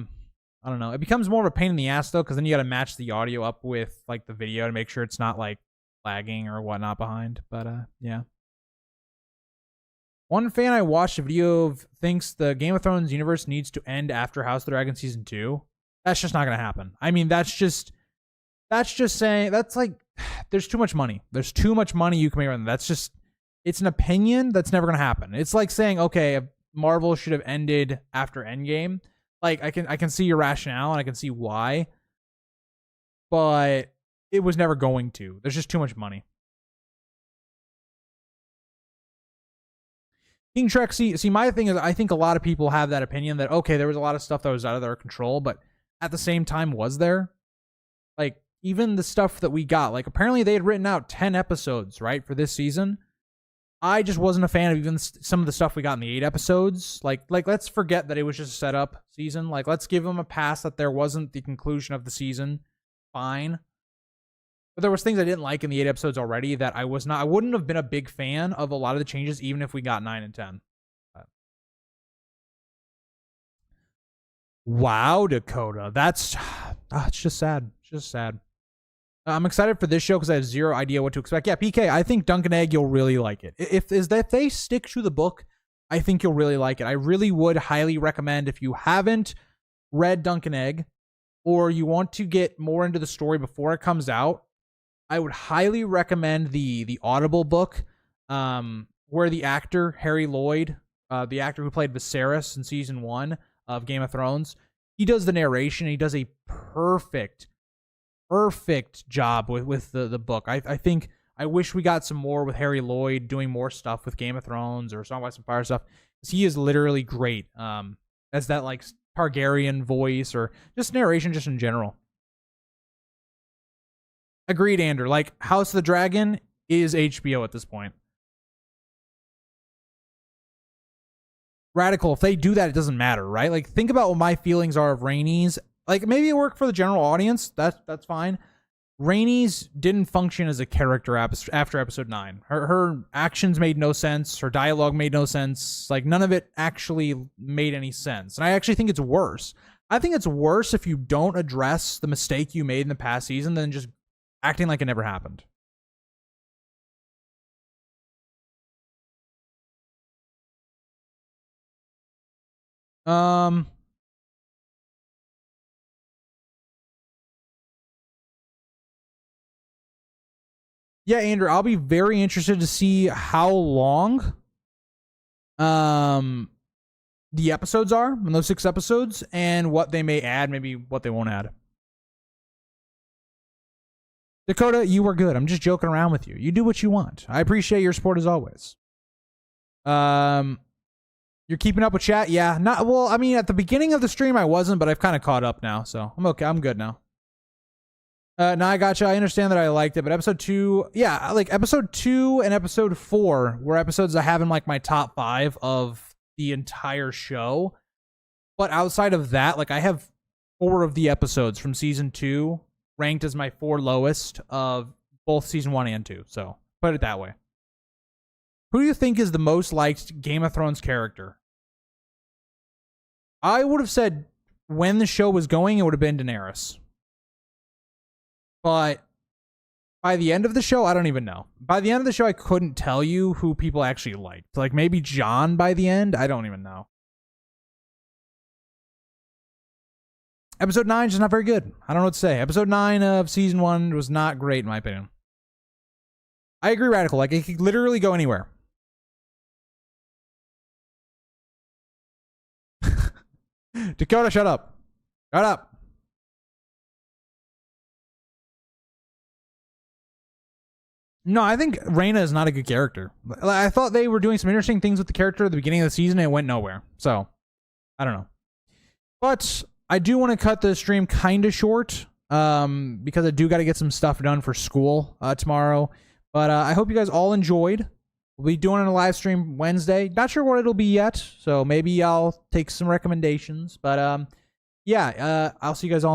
don't know. It becomes more of a pain in the ass though, because then you got to match the audio up with like the video to make sure it's not like lagging or whatnot behind. But yeah. One fan I watched a video of thinks the Game of Thrones universe needs to end after House of the Dragon season 2. That's just not gonna happen. I mean, that's just saying, that's like, there's too much money. There's too much money you can make around that. That's just, it's an opinion that's never gonna happen. It's like saying, okay, Marvel should have ended after Endgame. Like, I can see your rationale and I can see why, but it was never going to. There's just too much money. King Trek, see, my thing is, I think a lot of people have that opinion that, okay, there was a lot of stuff that was out of their control, but at the same time, was there? Like, even the stuff that we got, like, apparently they had written out 10 episodes, right, for this season, I just wasn't a fan of even some of the stuff we got in the 8 episodes. Like let's forget that it was just a setup season. Like, let's give them a pass that there wasn't the conclusion of the season. Fine. But there was things I didn't like in the 8 episodes already that I wouldn't have been a big fan of a lot of the changes, even if we got 9 and 10. Wow, Dakota. That's it's just sad. It's just sad. I'm excited for this show because I have zero idea what to expect. Yeah, PK, I think Dunk and Egg, you'll really like it. If they stick to the book, I think you'll really like it. I really would highly recommend, if you haven't read Dunk and Egg, or you want to get more into the story before it comes out, I would highly recommend the Audible book, where the actor, Harry Lloyd, the actor who played Viserys in season 1 of Game of Thrones, he does the narration. He does a perfect job with the book. I think I wish we got some more with Harry Lloyd doing more stuff with Game of Thrones or Song of Ice and Fire stuff, because he is literally great as that like Targaryen voice or just narration just in general. Agreed, Andrew. Like, House of the Dragon is HBO at this point. Radical, if they do that, it doesn't matter, right? Like, think about what my feelings are of Rhaenys. Like, maybe it worked for the general audience. That's fine. Rhaenys didn't function as a character after episode 9. Her actions made no sense. Her dialogue made no sense. Like, none of it actually made any sense. And I actually think it's worse. I think it's worse if you don't address the mistake you made in the past season than just acting like it never happened. Yeah, Andrew, I'll be very interested to see how long the episodes are in those 6 episodes and what they may add, maybe what they won't add. Dakota, you were good. I'm just joking around with you. You do what you want. I appreciate your support as always. You're keeping up with chat? Yeah. Not well, I mean, at the beginning of the stream I wasn't, but I've kind of caught up now, so I'm okay. I'm good now. No, I gotcha. I understand that I liked it, but episode 2, yeah, like episode 2 and episode 4 were episodes I have in like my top 5 of the entire show. But outside of that, like I have 4 of the episodes from season 2 ranked as my 4 lowest of both season 1 and 2. So put it that way. Who do you think is the most liked Game of Thrones character? I would have said when the show was going, it would have been Daenerys. But by the end of the show, I don't even know. By the end of the show, I couldn't tell you who people actually liked. Like maybe Jon by the end. I don't even know. Episode 9 is just not very good. I don't know what to say. Episode 9 of season 1 was not great in my opinion. I agree, Radical. Like it could literally go anywhere. Dakota, shut up. Shut up. No, I think Rhaena is not a good character. I thought they were doing some interesting things with the character at the beginning of the season and it went nowhere. So, I don't know. But I do want to cut the stream kind of short because I do got to get some stuff done for school tomorrow. But I hope you guys all enjoyed. We'll be doing a live stream Wednesday. Not sure what it'll be yet, so maybe I'll take some recommendations. But yeah, I'll see you guys all in the next